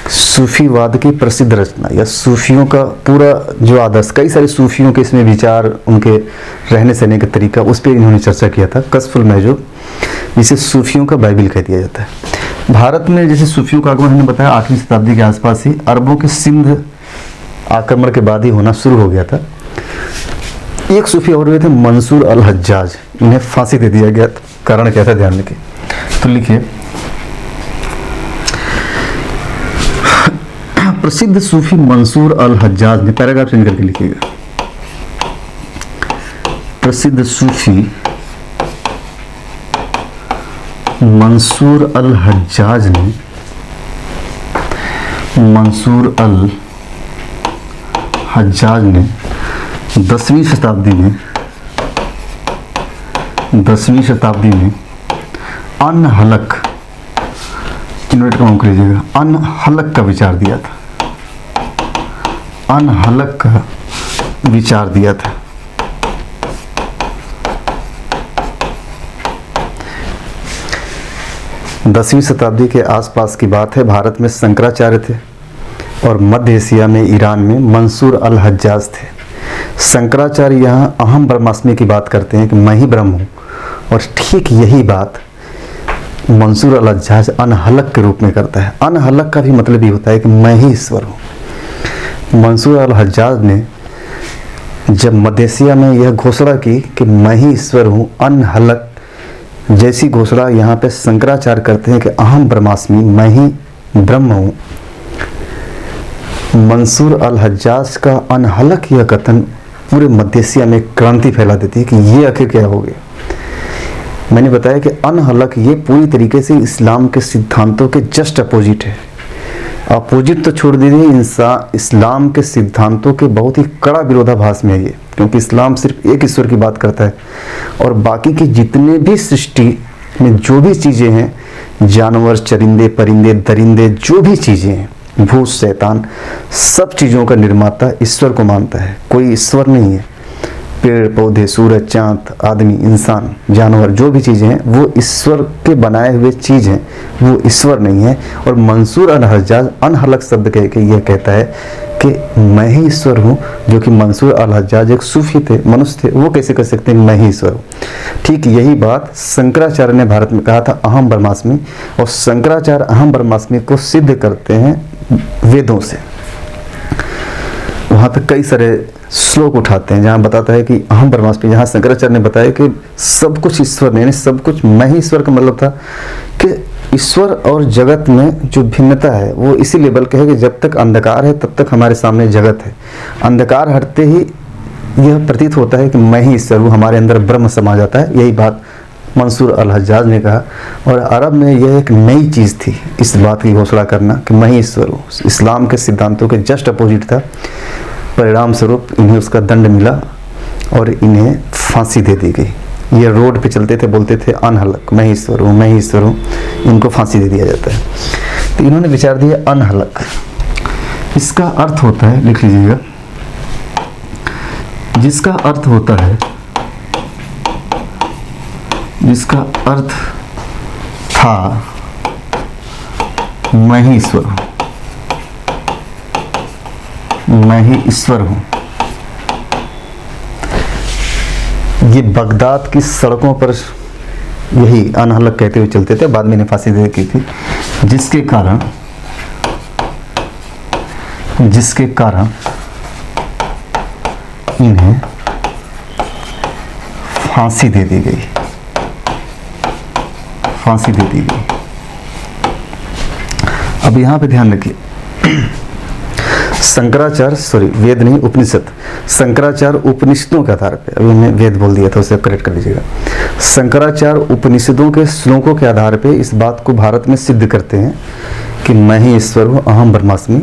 सूफीवाद की प्रसिद्ध रचना या सूफियों का पूरा जो आदर्श, कई सारे सूफियों के इसमें विचार, उनके रहने सहने का तरीका, उस पर इन्होंने चर्चा किया था। कश्फुल महजूब, जिसे सूफियों का बाइबिल कह दिया जाता है। भारत में जैसे सूफियों का आगमन हमने बताया 8वीं शताब्दी के आसपास ही, अरबों के सिंध आक्रमण के बाद ही होना शुरू हो गया था। एक सूफी और हुए थे मंसूर अल हज्जाज, इन्हें फांसी दे दिया गया। कारण क्या था, ध्यान रखिए। तो लिखिए, प्रसिद्ध सूफी मंसूर अल हज्जाज ने, पैराग्राफ चेंज करके लिखिएगा, प्रसिद्ध सूफी मंसूर अल हज्जाज ने, मंसूर अल हज्जाज ने 10वीं शताब्दी में, 10वीं शताब्दी में अनहलक, इन्वर्ट का नाम लीजिएगा, अनहलक का विचार दिया था, अनहलक का विचार दिया था। दसवीं शताब्दी के आसपास की बात है। भारत में शंकराचार्य थे और मध्य एशिया में, ईरान में मंसूर अल हज्जाज थे। शंकराचार्य यहाँ अहम ब्रह्मास्मि की बात करते हैं कि मैं ही ब्रह्म हूँ, और ठीक यही बात मंसूर अल हज्जाज अनहलक के रूप में करता है। अनहलक का भी मतलब ये होता है कि मैं ही ईश्वर हूँ। मंसूर अल हज्जाज ने जब मदेशिया में यह घोषणा की कि मैं ही ईश्वर हूँ, अनहलक जैसी घोषणा यहाँ पे शंकराचार्य करते हैं कि अहम ब्रह्मास्मि, मैं ही ब्रह्म हूँ। मंसूर अल हज्जाज का अनहलक यह कथन पूरे मध्य में क्रांति फैला देती है कि ये आखिर क्या हो गया। मैंने बताया कि अनहलक ये पूरी तरीके से इस्लाम के सिद्धांतों के जस्ट अपोजिट है। अपोजिट तो छोड़ दीजिए, इस्लाम के सिद्धांतों के बहुत ही कड़ा विरोधाभास में है ये, क्योंकि इस्लाम सिर्फ एक ईश्वर की बात करता है और बाकी की जितने भी सृष्टि में जो भी चीज़ें हैं, जानवर, चरिंदे, परिंदे, दरिंदे, जो भी चीज़ें हैं, भूत, शैतान, सब चीज़ों का निर्माता ईश्वर को मानता है, कोई ईश्वर नहीं है। पेड़ पौधे, सूरज, चांद, आदमी, इंसान, जानवर, जो भी चीज़ें हैं वो ईश्वर के बनाए हुए चीज़ हैं, वो ईश्वर नहीं है। और मंसूर अल हज्जाज अनहलक शब्द कह के ये कहता है कि मैं ही ईश्वर हूँ, जो कि मंसूर अल हज्जाज एक सूफी थे, मनुष्य थे, वो कैसे कर सकते हैं मैं ही ईश्वर हूँ। ठीक यही बात शंकराचार्य ने भारत में कहा था, अहम ब्रह्मास्मि, और शंकराचार्य अहम ब्रह्मास्मि को सिद्ध करते हैं वेदों से। वहाँ पे कई सारे श्लोक उठाते हैं जहाँ बताता है कि अहम ब्रह्मास्मि, जहाँ शंकराचार्य ने बताया कि सब कुछ ईश्वर नहीं, सब कुछ मैं ही ईश्वर का मतलब था कि ईश्वर और जगत में जो भिन्नता है वो इसी लेवल के है कि जब तक अंधकार है तब तक हमारे सामने जगत है। अंधकार हटते ही यह प्रतीत होता है कि मैं ही ईश्वर हूँ, हमारे अंदर ब्रह्म समा जाता है। यही बात मंसूर अल हज्जाज ने कहा, और अरब में यह एक नई चीज़ थी इस बात की घोषणा करना कि मैं ही ईश्वर हूँ। इस्लाम के सिद्धांतों के जस्ट अपोजिट था। परिणाम स्वरूप इन्हें उसका दंड मिला और इन्हें फांसी दे दी गई। ये रोड पे चलते थे, बोलते थे अनहलक, मैं ही ईश्वर हूँ, मैं ही ईश्वर हूँ, इनको फांसी दे दिया जाता है। तो इन्होंने विचार दिया अनहलक, इसका अर्थ होता है, लिख लीजिएगा, जिसका अर्थ होता है, जिसका अर्थ था मैं ही ईश्वर हूँ, मैं ही ईश्वर हूँ। ये बगदाद की सड़कों पर यही अनहलक कहते हुए चलते थे, बाद में इन्हें फांसी दे की थी, जिसके कारण इन्हें फांसी दे दी गई, फांसी दे दी गई। अब यहाँ पे ध्यान रखिए, शंकराचार्य, वेद नहीं उपनिषद, शंकराचार्य उपनिषदों के आधार पे, अभी मैंने वेद बोल दिया था, उसे करेक्ट कर लीजिएगा। शंकराचार्य उपनिषदों के श्लोकों के आधार पे इस बात को भारत में सिद्ध करते हैं कि मैं ही ईश्वर हूँ, अहम ब्रह्मास्मि।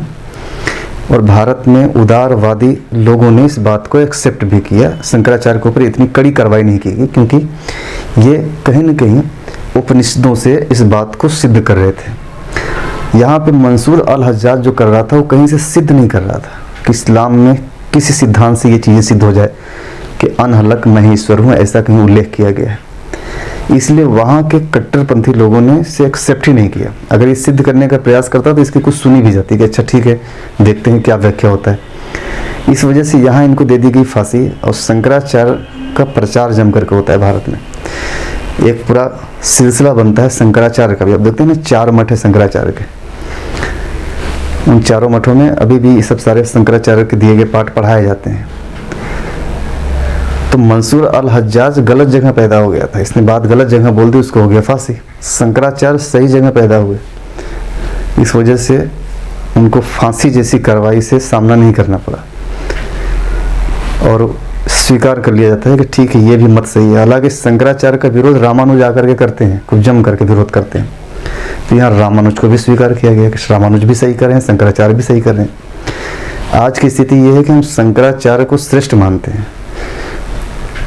और भारत में उदारवादी लोगों ने इस बात को एक्सेप्ट भी किया। शंकराचार्य के ऊपर इतनी कड़ी कार्रवाई नहीं की गई, क्योंकि ये कहीं न कहीं उपनिषदों से इस बात को सिद्ध कर रहे थे। यहाँ पे मंसूर अल हज्जाज जो कर रहा था वो कहीं से सिद्ध नहीं कर रहा था कि इस्लाम में किसी सिद्धांत से ये चीज़ें सिद्ध हो जाए कि अनहलक मैं ही ईश्वर हूँ, ऐसा कहीं उल्लेख किया गया है। इसलिए वहाँ के कट्टरपंथी लोगों ने इसे एक्सेप्ट ही नहीं किया। अगर ये सिद्ध करने का प्रयास करता तो इसकी कुछ सुनी भी जाती कि अच्छा ठीक है, देखते हैं क्या व्याख्या होता है। इस वजह से यहाँ इनको दे दी गई फांसी। और शंकराचार्य का प्रचार जम करके होता है भारत में, एक पूरा सिलसिला बनता है शंकराचार्य का भी। अब देखते हैं ना, 4 मठ है शंकराचार्य के, उन चारों मठों में अभी भी सब सारे शंकराचार्य के दिए गए पाठ पढ़ाए जाते हैं। तो मंसूर अल हज्जाज गलत जगह पैदा हो गया था, इसने बात गलत जगह बोल दी, उसको हो गया फांसी। शंकराचार्य सही जगह पैदा हुए, इस वजह से उनको फांसी जैसी कार्रवाई से सामना नहीं करना पड़ा और स्वीकार कर लिया जाता है कि ठीक है, ये भी मत सही है। हालांकि शंकराचार्य का विरोध रामानुज आकर के करते हैं, खूब जम करके विरोध करते हैं। तो यहाँ रामानुज को भी स्वीकार किया गया कि रामानुज भी सही कर रहे हैं, शंकराचार्य भी सही कर रहे हैं। आज की स्थिति ये है कि हम शंकराचार्य को श्रेष्ठ मानते हैं,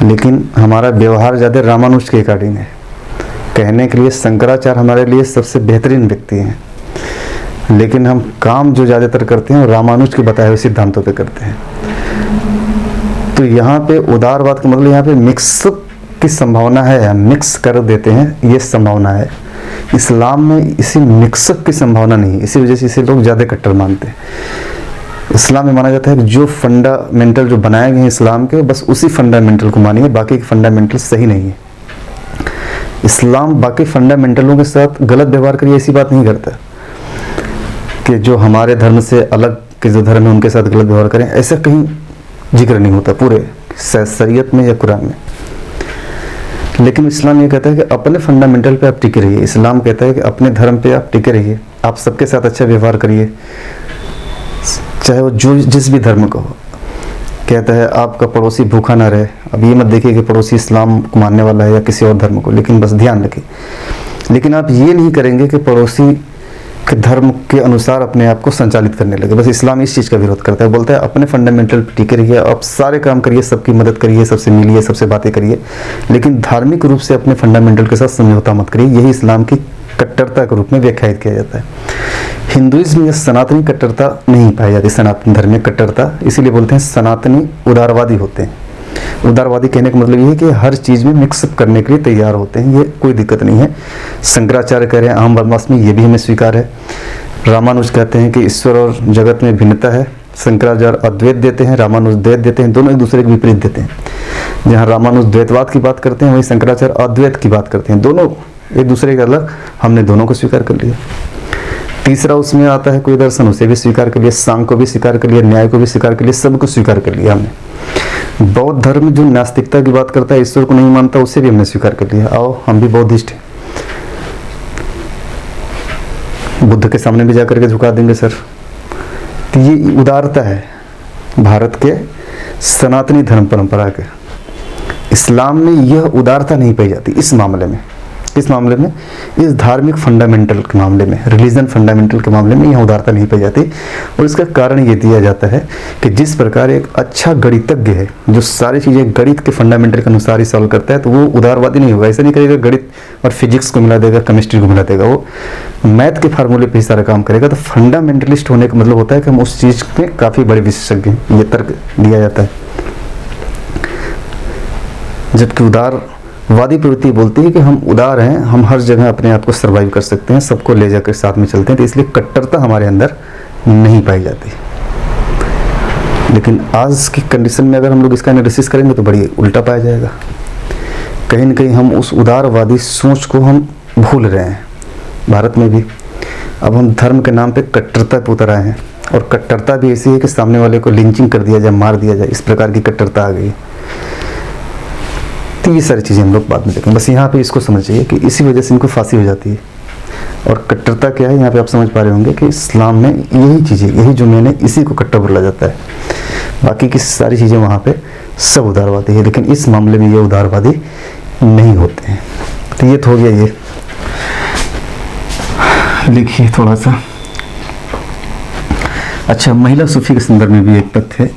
लेकिन हमारा व्यवहार ज़्यादा रामानुज के अकॉर्डिंग है। कहने के लिए शंकराचार्य हमारे लिए सबसे बेहतरीन व्यक्ति हैं, लेकिन हम काम जो ज़्यादातर करते हैं वो रामानुज के बताए हुए सिद्धांतों पे करते हैं। तो यहाँ पे उदारवाद का मतलब यहाँ पे मिक्सअप की संभावना है, हम मिक्स कर देते हैं, ये संभावना है। इस्लाम में इसी मिक्सअप की संभावना नहीं है, इसी वजह से इसे लोग ज़्यादा कट्टर मानते हैं। इस्लाम में माना जाता है कि जो फंडामेंटल जो बनाए गए हैं इस्लाम के, बस उसी फंडामेंटल को मानिए, बाकी के फंडामेंटल सही नहीं है। इस्लाम बाकी फंडामेंटलों के साथ गलत व्यवहार करिए ऐसी बात नहीं करता कि जो हमारे धर्म से अलग के जो धर्म है उनके साथ गलत व्यवहार करें, ऐसा कहीं जिक्र नहीं होता पूरे शरीयत में या कुरान में। लेकिन इस्लाम ये कहता है कि अपने फंडामेंटल पे आप टिके रहिए। इस्लाम कहता है कि अपने धर्म पे आप टिके रहिए, आप सबके साथ अच्छा व्यवहार करिए, चाहे वो जो जिस भी धर्म का हो। कहता है आपका पड़ोसी भूखा ना रहे। अब ये मत देखिए कि पड़ोसी इस्लाम को मानने वाला है या किसी और धर्म को, लेकिन बस ध्यान रखिए। लेकिन आप ये नहीं करेंगे कि पड़ोसी के धर्म के अनुसार अपने आप को संचालित करने लगे। बस इस्लाम इस चीज़ का विरोध करता है, बोलता है अपने फंडामेंटल पे टिके रहिए, आप सारे काम करिए, सबकी मदद करिए, सबसे मिलिए, सबसे बातें करिए, लेकिन धार्मिक रूप से अपने फंडामेंटल के साथ समझौता मत करिए। यही इस्लाम की कट्टरता के रूप में व्याख्यायित किया जाता है। हिंदुइज्म में सनातनी कट्टरता नहीं पाई जाती, सनातन धर्म में कट्टरता, इसीलिए बोलते हैं सनातनी उदारवादी होते हैं। उदारवादी कहने का मतलब ये है कि हर चीज़ में मिक्सअप करने के लिए तैयार होते हैं, ये कोई दिक्कत नहीं है। शंकराचार्य कह रहे हैं आम बदमाश में, ये भी हमें स्वीकार है। रामानुज कहते हैं कि ईश्वर और जगत में भिन्नता है। शंकराचार्य अद्वैत देते हैं, रामानुज द्वैत देते हैं, दोनों एक दूसरे के विपरीत देते हैं। जहाँ रामानुज द्वैतवाद की बात करते हैं, वहीं शंकराचार्य अद्वैत की बात करते हैं, दोनों एक दूसरे के अलग। हमने दोनों को स्वीकार कर लिया। तीसरा उसमें आता है कोई दर्शन, उसे भी स्वीकार कर लिया, सांग को भी स्वीकार कर लिया, न्याय को भी स्वीकार कर लिया, सबको स्वीकार कर लिया हमने। बौद्ध धर्म जो नास्तिकता की बात करता है, ईश्वर को नहीं मानता, उसे भी हमने स्वीकार कर लिया। आओ हम भी बौद्धिस्ट हैं, बुद्ध के सामने भी जाकर के झुका देंगे सर। तो ये उदारता है भारत के सनातनी धर्म परंपरा के। इस्लाम में यह उदारता नहीं पाई जाती इस मामले में। इस मामले में, इस धार्मिक फंडामेंटल के मामले में, रिलीजन फंडामेंटल के मामले में यह उदारता नहीं पाई जाती। और इसका कारण ये दिया जाता है कि जिस प्रकार एक अच्छा गणितज्ञ है जो सारी चीज़ें गणित के फंडामेंटल के अनुसार ही सॉल्व करता है, तो वो उदारवादी नहीं होगा। ऐसा नहीं करेगा गणित और फिजिक्स को मिला देगा, केमिस्ट्री को मिला देगा, वो मैथ के फार्मूले पर ही सारा काम करेगा। तो फंडामेंटलिस्ट होने का मतलब होता है कि हम उस चीज़ में काफ़ी बड़े विशेषज्ञ हैं, ये तर्क दिया जाता है। जबकि उदारवादी प्रवृत्ति बोलती है कि हम उदार हैं, हम हर जगह अपने आप को सर्वाइव कर सकते हैं, सबको ले जाकर साथ में चलते हैं, तो इसलिए कट्टरता हमारे अंदर नहीं पाई जाती। लेकिन आज की कंडीशन में अगर हम लोग इसका एनालिसिस करेंगे तो बड़ी उल्टा पाया जाएगा। कहीं न कहीं हम उस उदारवादी सोच को हम भूल रहे हैं। भारत में भी अब हम धर्म के नाम पे कट्टरता पे उतर आए हैं, और कट्टरता भी ऐसी है कि सामने वाले को लिंचिंग कर दिया जाए, मार दिया जाए, इस प्रकार की कट्टरता आ गई। तो ये सारी चीज़ें हम लोग बाद में देखेंगे। बस यहाँ पे इसको समझिए कि इसी वजह से इनको फांसी हो जाती है। और कट्टरता क्या है, यहाँ पे आप समझ पा रहे होंगे कि इस्लाम में यही चीज़ें, यही जो मैंने, इसी को कट्टर बोला जाता है। बाकी की सारी चीज़ें वहाँ पे सब उदारवादी है, लेकिन इस मामले में ये उदारवादी नहीं होते हैं। तो ये तो हो गया। ये लिखिए थोड़ा सा। अच्छा, महिला सूफी के संदर्भ में भी एक तथ्य है।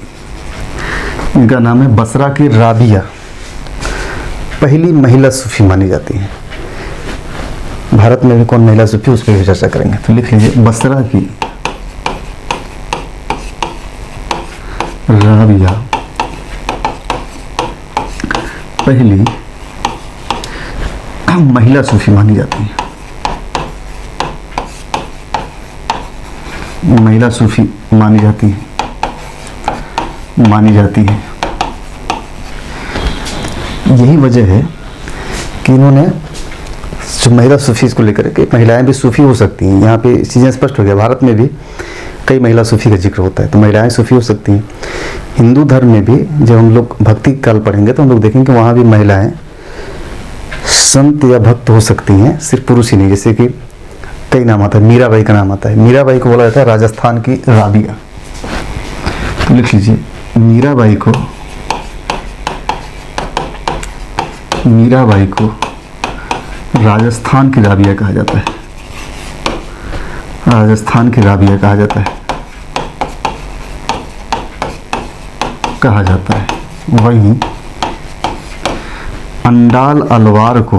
इनका नाम है बसरा की राबिया, पहली महिला सूफी मानी जाती है। भारत में भी कौन महिला सूफी, उस पर भी चर्चा करेंगे। तो लिख लीजिए बसरा की राबिया पहली महिला सूफी मानी जाती है। महिला सूफी मानी जाती है। यही वजह है कि इन्होंने जो महिला सूफी को लेकर के, महिलाएं भी सूफी हो सकती हैं, यहाँ पे चीज़ें स्पष्ट हो गया। भारत में भी कई महिला सूफी का जिक्र होता है, तो महिलाएं सूफी हो सकती हैं। हिंदू धर्म में भी जब हम लोग भक्ति काल पढ़ेंगे तो हम लोग देखेंगे कि वहाँ भी महिलाएं संत या भक्त हो सकती हैं, सिर्फ पुरुष ही नहीं। जैसे कि कई नाम आता है, मीराबाई का नाम आता है। मीराबाई को बोला जाता है राजस्थान की राबिया। तो लिख लीजिए मीराबाई को राजस्थान की राबिया कहा जाता है। राजस्थान की राबिया कहा जाता है। वहीं अंडाल अलवार को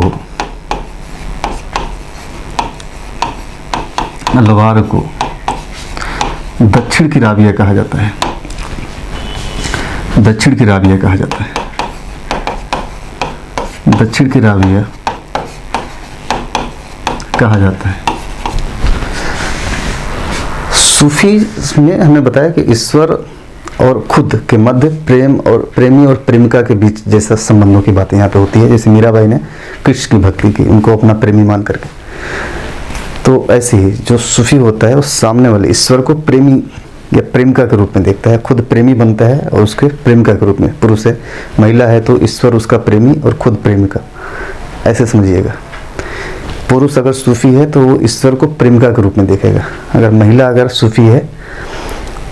दक्षिण की राबिया कहा जाता है। दक्षिण की राबिया कहा जाता है। सूफी में हमें बताया कि ईश्वर और खुद के मध्य प्रेम और प्रेमी और प्रेमिका के बीच जैसा संबंधों की बातें यहाँ पे होती है। जैसे मीराबाई ने कृष्ण की भक्ति की, उनको अपना प्रेमी मान करके। तो ऐसे ही जो सूफी होता है वो सामने वाले ईश्वर को प्रेमी या प्रेमिका के रूप में देखता है, खुद प्रेमी बनता है और उसके प्रेमिका के रूप में, पुरुष है, महिला है तो ईश्वर उसका प्रेमी और खुद प्रेमिका, ऐसे समझिएगा। पुरुष अगर सूफी है तो वो ईश्वर को प्रेमिका के रूप में देखेगा, अगर महिला अगर सूफी है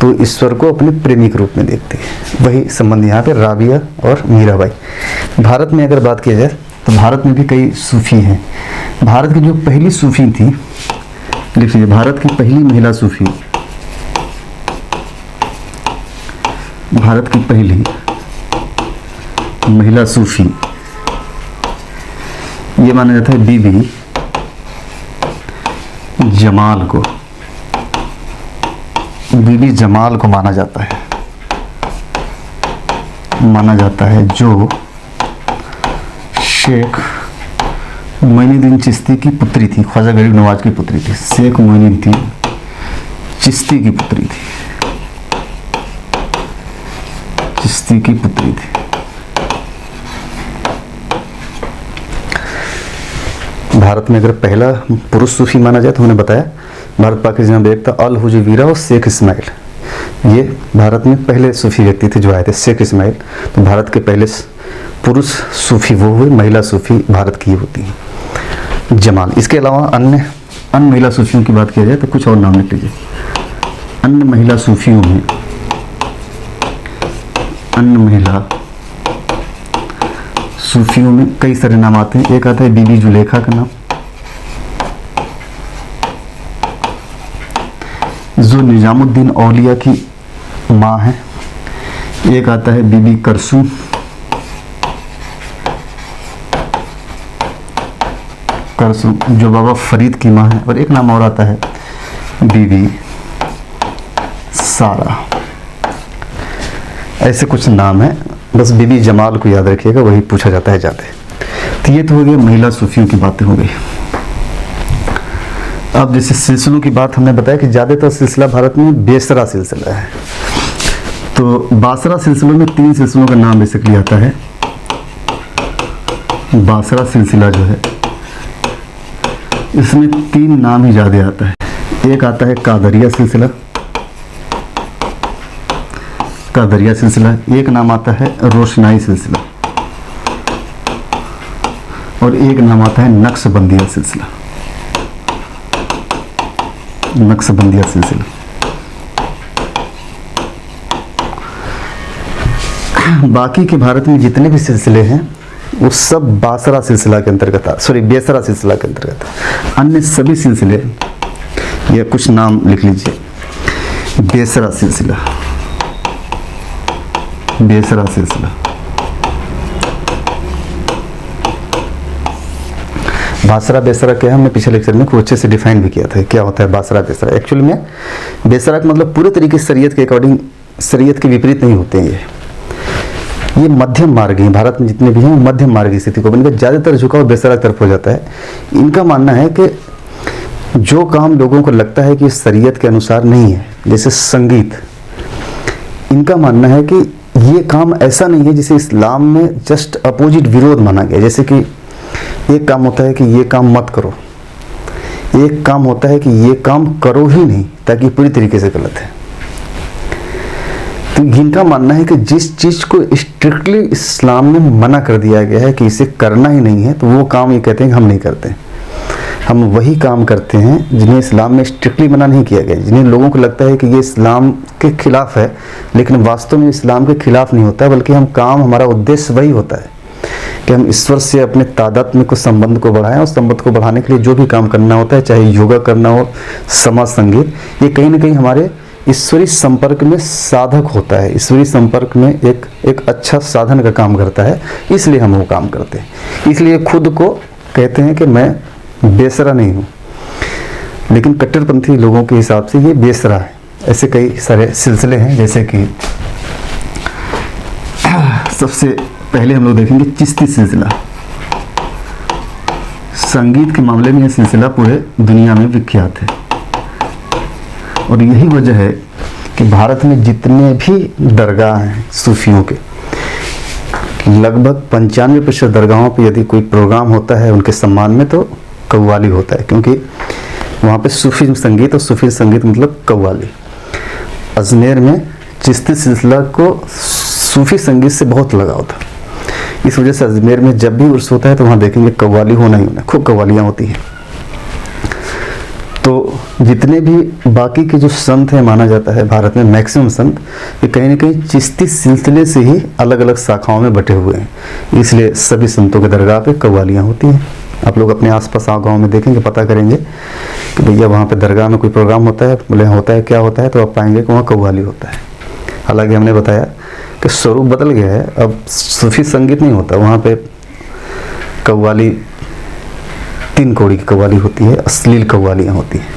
तो ईश्वर को अपने प्रेमी के रूप में देखते हैं। वही संबंध यहाँ पे राबिया और मीराबाई। भारत में अगर बात की जाए तो भारत में भी कई सूफी हैं। भारत की जो पहली सूफी थी, लिख लीजिए, भारत की पहली महिला सूफी, भारत की पहली महिला सूफी, ये माना जाता है बीबी जमाल को, बीबी जमाल को माना जाता है, जो शेख मोइनुद्दीन चिश्ती की पुत्री थी, ख्वाजा गरीब नवाज की पुत्री थी, शेख मोइनुद्दीन चिश्ती की पुत्री थी, चिश्ती की पुत्री थी। भारत में अगर पहला पुरुष सूफी माना जाए तो हमने बताया भारत पाकिस्तान एकता अल हुजवीरा और शेख इस्माइल, ये भारत में पहले सूफी व्यक्ति थे जो आए थे, शेख इस्माइल। तो भारत के पहले पुरुष सूफी वो हुए, महिला सूफी भारत की होती है जमाल। इसके अलावा अन्य महिला सूफियों की बात किया जाए तो कुछ और नाम लिख लीजिए। अन्य महिला सूफियों में, अन्य महिला सूफियों में कई सारे नाम आते हैं। एक आता है बीबी जुलेखा का नाम, जो निजामुद्दीन औलिया की माँ है। एक आता है बीबी करसुम, जो बाबा फरीद की माँ है। और एक नाम और आता है बीबी सारा। ऐसे कुछ नाम है, बस बीबी जमाल को याद रखिएगा, वही पूछा जाता है ज़्यादा। तो ये तो हो गई महिला सूफियों की बातें हो गई। अब जैसे सिलसिलों की बात हमने बताया कि ज़्यादातर सिलसिला भारत में बेसरा सिलसिला है। तो बासरा सिलसिलों में 3 सिलसिलों का नाम बेसिकली आता है। बासरा सिलसिला जो है इसमें 3 नाम ही ज़्यादा आता है। एक आता है कादरिया सिलसिला, कादरिया सिलसिला। एक नाम आता है रोशनाई सिलसिला और एक नाम आता है नक्शबंदिया सिलसिला, नक्शबंदिया सिलसिला। बाकी के भारत में जितने भी सिलसिले हैं वो सब बासरा सिलसिला के अंतर्गत, बेसरा सिलसिला के अंतर्गत। अन्य सभी सिलसिले, या कुछ नाम लिख लीजिए। बेसरा सिलसिला, बेसरा सिलसिला। बासरा बेसरा क्या है, हमने पिछले लेक्चर में खूब अच्छे से डिफाइन भी किया था क्या होता है बासरा बेसरा। एक्चुअली में बेसरा का मतलब पूरे तरीके से शरीयत के अकॉर्डिंग, शरीयत के विपरीत नहीं होते हैं। ये मध्यम मार्ग हैं, भारत में जितने भी हैं मध्यम मार्ग की स्थिति को बनकर ज़्यादातर झुकाव बेसरा की तरफ हो जाता है। इनका मानना है कि जो काम लोगों को लगता है कि शरीयत के अनुसार नहीं है, जैसे संगीत, इनका मानना है कि ये काम ऐसा नहीं है जिसे इस्लाम में जस्ट अपोजिट विरोध माना गया। जैसे कि एक काम होता है कि ये काम मत करो, एक काम होता है कि ये काम करो ही नहीं, ताकि पूरी तरीके से गलत है। तो इनका मानना है कि जिस चीज़ को स्ट्रिक्टली इस्लाम में मना कर दिया गया है कि इसे करना ही नहीं है, तो वो काम ये कहते हैं कि हम नहीं करते। हम वही काम करते हैं जिन्हें इस्लाम में स्ट्रिक्टली मना नहीं किया गया, जिन्हें लोगों को लगता है कि ये इस्लाम के खिलाफ है, लेकिन वास्तव में इस्लाम के खिलाफ नहीं होता, बल्कि हम काम, हमारा उद्देश्य वही होता है कि हम ईश्वर से अपने तादात्म्य को, संबंध को बढ़ाएं। और संबंध को बढ़ाने के लिए जो भी काम करना होता है, चाहे योगा करना हो, समाज संगीत, ये कहीं ना कहीं हमारे ईश्वरीय संपर्क में साधक होता है, ईश्वरीय संपर्क में एक अच्छा साधन का काम करता है। इसलिए हम वो काम करते हैं। इसलिए खुद को कहते हैं कि मैं बेसरा नहीं हूँ, लेकिन कट्टरपंथी लोगों के हिसाब से ये बेसरा है। ऐसे कई सारे सिलसिले हैं, जैसे कि सबसे पहले हम लोग देखेंगे चिश्ती सिलसिला। संगीत के मामले में यह सिलसिला पूरे दुनिया में विख्यात है, और यही वजह है कि भारत में जितने भी दरगाह हैं सूफियों के, लगभग 95% दरगाहों पे यदि कोई प्रोग्राम होता है उनके सम्मान में, तो कव्वाली होता है, क्योंकि वहाँ पे सूफी संगीत, और सूफी संगीत मतलब कव्वाली। अजमेर में चिश्ती सिलसिला को सूफी संगीत से बहुत लगाव था। इस वजह से अजमेर में जब भी उर्स होता है तो वहाँ देखेंगे कव्वाली होना ही होना, खूब कव्वालियाँ होती हैं। तो जितने भी बाकी के जो संत हैं, माना जाता है भारत में मैक्सिमम संत, ये कहीं ना कहीं चिश्ती सिलसिले से ही अलग अलग शाखाओं में बटे हुए हैं। इसलिए सभी संतों के दरगाह पे कव्वालियाँ होती हैं। आप लोग अपने आसपास गाँव में देखेंगे, पता करेंगे कि भैया वहाँ पे दरगाह में कोई प्रोग्राम होता है, बोले होता है क्या होता है, तो आप पाएंगे कि वहाँ कव्वाली होता है। हालांकि हमने बताया कि स्वरूप बदल गया है, अब सूफी संगीत नहीं होता, वहाँ पे कव्वाली 3 कौड़ी की कव्वाली होती है, अश्लील कव्वालियाँ होती हैं,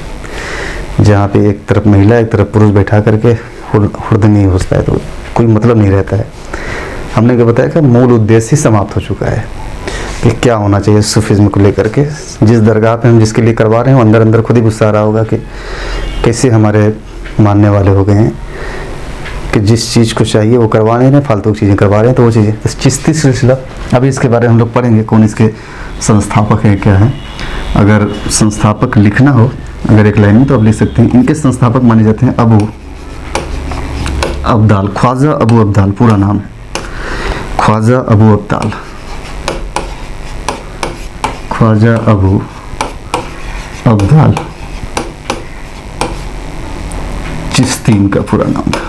जहाँ पे एक तरफ महिला एक तरफ पुरुष बैठा करके हुर्दंगी होता है, तो कोई मतलब नहीं रहता है। हमने क्या बताया कि मूल उद्देश्य ही समाप्त हो चुका है कि क्या होना चाहिए सूफिज्म को लेकर के। जिस दरगाह पे हम जिसके लिए करवा रहे हैं, अंदर अंदर खुद ही गुस्सा आ रहा होगा कि कैसे हमारे मानने वाले हो गए हैं कि जिस चीज़ को चाहिए वो करवा नहीं रहे, फालतू की चीज़ें करवा रहे हैं। तो वो चीज़ें चिश्ती सिलसिला, अभी इसके बारे में हम लोग पढ़ेंगे कौन इसके संस्थापक है, क्या है। अगर संस्थापक लिखना हो, अगर एक लाइन में, तो आप लिख सकते हैं। इनके संस्थापक माने जाते हैं अबू अब्दाल, ख्वाजा अबू अब्दाल पूरा नाम है, ख्वाजा अबू अब्दाल, ख्वाजा अबू अब्दाल चिश्ती इनका पूरा नाम था।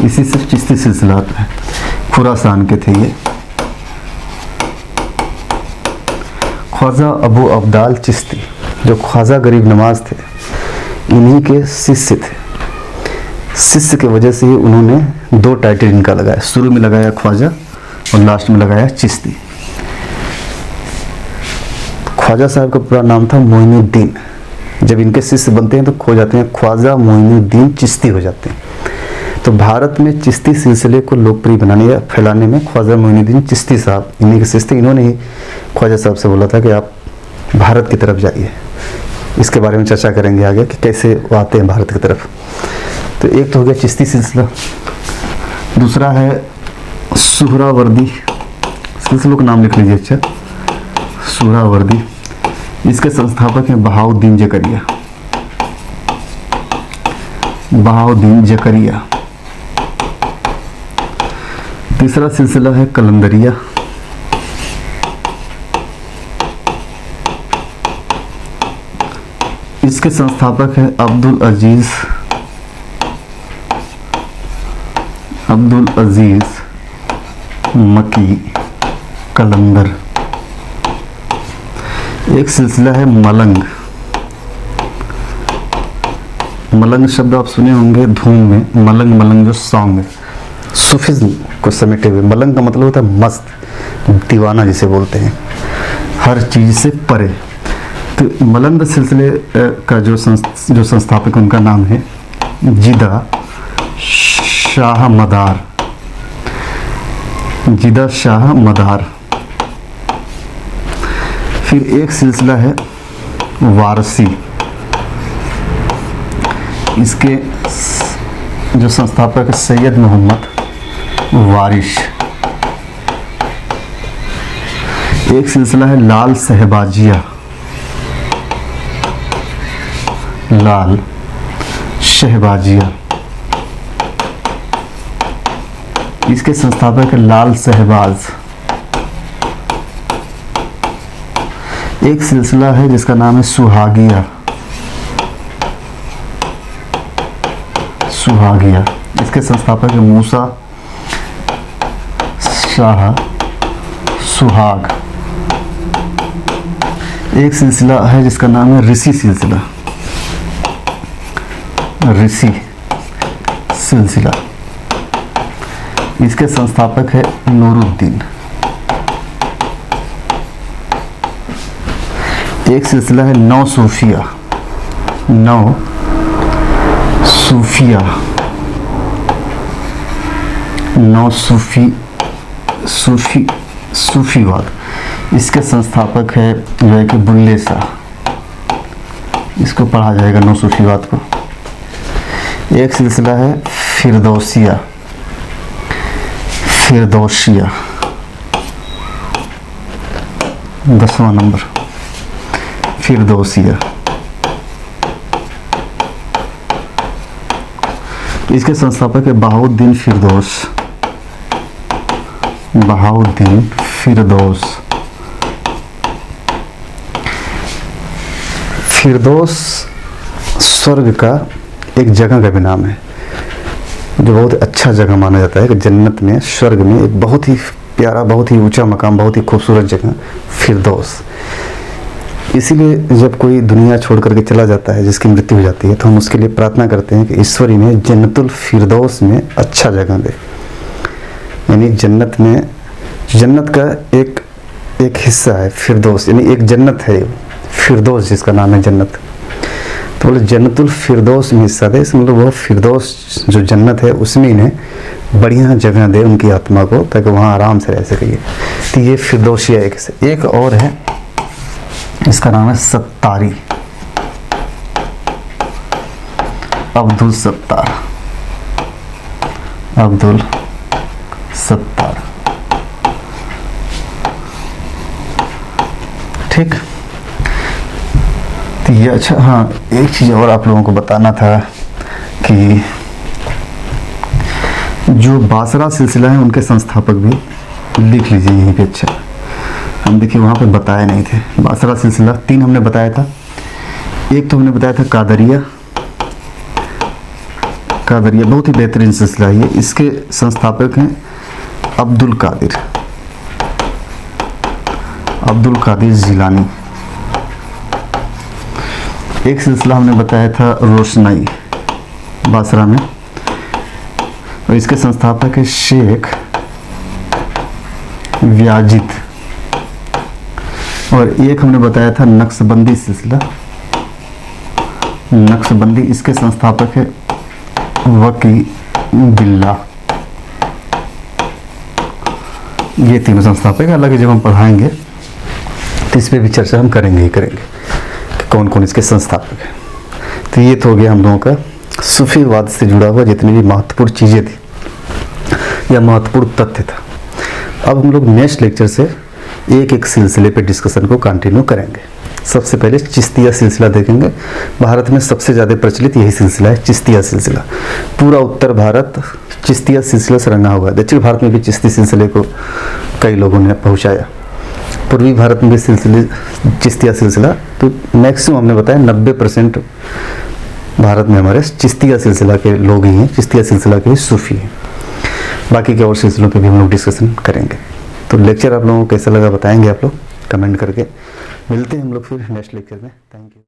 इसी से चिश्ती सिलसिला आता है। खुरासान के थे ये, ख्वाजा अबू अब्दाल चिश्ती, जो ख्वाजा गरीब नवाज थे, इन्हीं के शिष्य थे। शिष्य की वजह से ही उन्होंने 2 टाइटल इनका लगाया, शुरू में लगाया ख्वाजा और लास्ट में लगाया चिश्ती। ख्वाजा साहब का पूरा नाम था मोइनुद्दीन। जब इनके शिष्य बनते हैं तो खो जाते हैं, ख्वाजा मोइनुद्दीन चिश्ती हो जाते हैं। तो भारत में चिश्ती सिलसिले को लोकप्रिय बनाने या फैलाने में ख्वाजा मोइनुद्दीन चिश्ती साहब, इन्हीं के शिष्य थे। इन्होंने ही ख्वाजा साहब से बोला था कि आप भारत की तरफ जाइए। इसके बारे में चर्चा करेंगे आगे कि कैसे वो आते हैं भारत की तरफ। तो एक तो हो गया चिश्ती सिलसिला, दूसरा है सुहरावर्दी सिलसिलों का नाम लिख लीजिए। अच्छा, सुहरावर्दी, इसके संस्थापक हैं बहाउद्दीन जकरिया, बहाउद्दीन जकरिया। तीसरा सिलसिला है कलंदरिया, इसके संस्थापक हैं अब्दुल अजीज मकी कलंदर। एक सिलसिला है मलंग। मलंग शब्द आप सुने होंगे धूम में, मलंग, मलंग जो सॉन्ग है, सूफिज्म को समेटे हुए। मलंग का मतलब होता है मस्त, दीवाना जिसे बोलते हैं, हर चीज से परे। तो मलंग सिलसिले का जो संस्थापक, उनका नाम है जिदा शाह मदार, जिदा शाह मदार। फिर एक सिलसिला है वारसी, इसके जो संस्थापक है सैयद मोहम्मद वारिश। एक सिलसिला है लाल शहबाजिया, लाल शहबाजिया, इसके संस्थापक है लाल शहबाज। एक सिलसिला है जिसका नाम है सुहागिया, सुहागिया, इसके संस्थापक है मूसा शाह सुहाग। एक सिलसिला है जिसका नाम है ऋषि सिलसिला, ऋषि सिलसिला, इसके संस्थापक है नूरुद्दीन। एक सिलसिला है नौ सूफिया, नौ सूफिया, नौ सूफीवाद, इसके संस्थापक है जो है कि बुल्ले शाह। इसको पढ़ा जाएगा नौ सूफीवाद को। एक सिलसिला है फिरदौसिया, फिरदौसिया 10वां नंबर, फिरदौसिया। इसके संस्थापक है बहाउद्दीन फिरदौस। बहाउद्दीन फिरदौस। फिरदौस स्वर्ग का एक जगह का भी नाम है, जो बहुत अच्छा जगह माना जाता है कि जन्नत में, स्वर्ग में एक बहुत ही प्यारा, बहुत ही ऊंचा मकाम, बहुत ही खूबसूरत जगह फिरदौस। इसीलिए जब कोई दुनिया छोड़ करके चला जाता है, जिसकी मृत्यु हो जाती है, तो हम उसके लिए प्रार्थना करते हैं कि ईश्वर इन्हें जन्नतुल फिरदौस में अच्छा जगह दे। यानी जन्नत में, जन्नत का एक हिस्सा है फिरदौस, यानी एक जन्नत है फिरदौस, जिसका नाम है जन्नत। तो बोले जन्नतुल फिरदौस में हिस्सा दे, इसमें मतलब वो फिरदौस जो जन्नत है उसमें इन्हें बढ़िया जगह दे उनकी आत्मा को, ताकि वहाँ आराम से रह सके। तो ये फिरदौसिया एक और है, इसका नाम है सत्तारी, अब्दुल सत्तार, अब्दुल सत्तार। ठीक, तो ये अच्छा। हाँ, एक चीज़ और आप लोगों को बताना था कि जो बासरा सिलसिला है उनके संस्थापक भी लिख लीजिए यहीं पे। अच्छा, हम देखिए वहाँ पे बताए नहीं थे। बासरा सिलसिला 3 हमने बताया था। एक तो हमने बताया था कादरिया, कादरिया बहुत ही बेहतरीन सिलसिला है। इसके संस्थापक हैं अब्दुल कादिर, अब्दुल कादिर जिलानी। एक सिलसिला हमने बताया था रोशनाई, बासरा में, और इसके संस्थापक है शेख व्याजिद। और एक हमने बताया था नक्शबंदी सिलसिला, नक्शबंदी, इसके संस्थापक है वकी बिल्ला। ये तीनों संस्थापक, हालांकि जब हम पढ़ाएंगे तो इस पर भी चर्चा हम करेंगे ही करेंगे कि कौन कौन इसके संस्थापक हैं। तो ये तो हो गया हम लोगों का सूफीवाद से जुड़ा हुआ जितनी भी महत्वपूर्ण चीज़ें थी या महत्वपूर्ण तथ्य था। अब हम लोग नेक्स्ट लेक्चर से एक एक सिलसिले पे डिस्कशन को कंटिन्यू करेंगे। सबसे पहले चिश्तिया सिलसिला देखेंगे। भारत में सबसे ज़्यादा प्रचलित यही सिलसिला है, चिश्तिया सिलसिला। पूरा उत्तर भारत चिश्तिया सिलसिला से रंगा हुआ है। दक्षिण भारत में भी चिश्ती सिलसिले को कई लोगों ने पहुंचाया। पूर्वी भारत में भी चिश्तिया सिलसिला, तो मैक्सिमम हमने बताया 90% भारत में हमारे चिश्तिया सिलसिला के लोग ही हैं, चिश्तिया सिलसिला के ही सूफी हैं। बाकी के और सिलसिलों पे भी हम लोग डिस्कशन करेंगे। तो लेक्चर आप लोगों को कैसा लगा बताएंगे आप लोग कमेंट करके। मिलते हैं हम लोग फिर नेक्स्ट लेक्चर में। Thank you.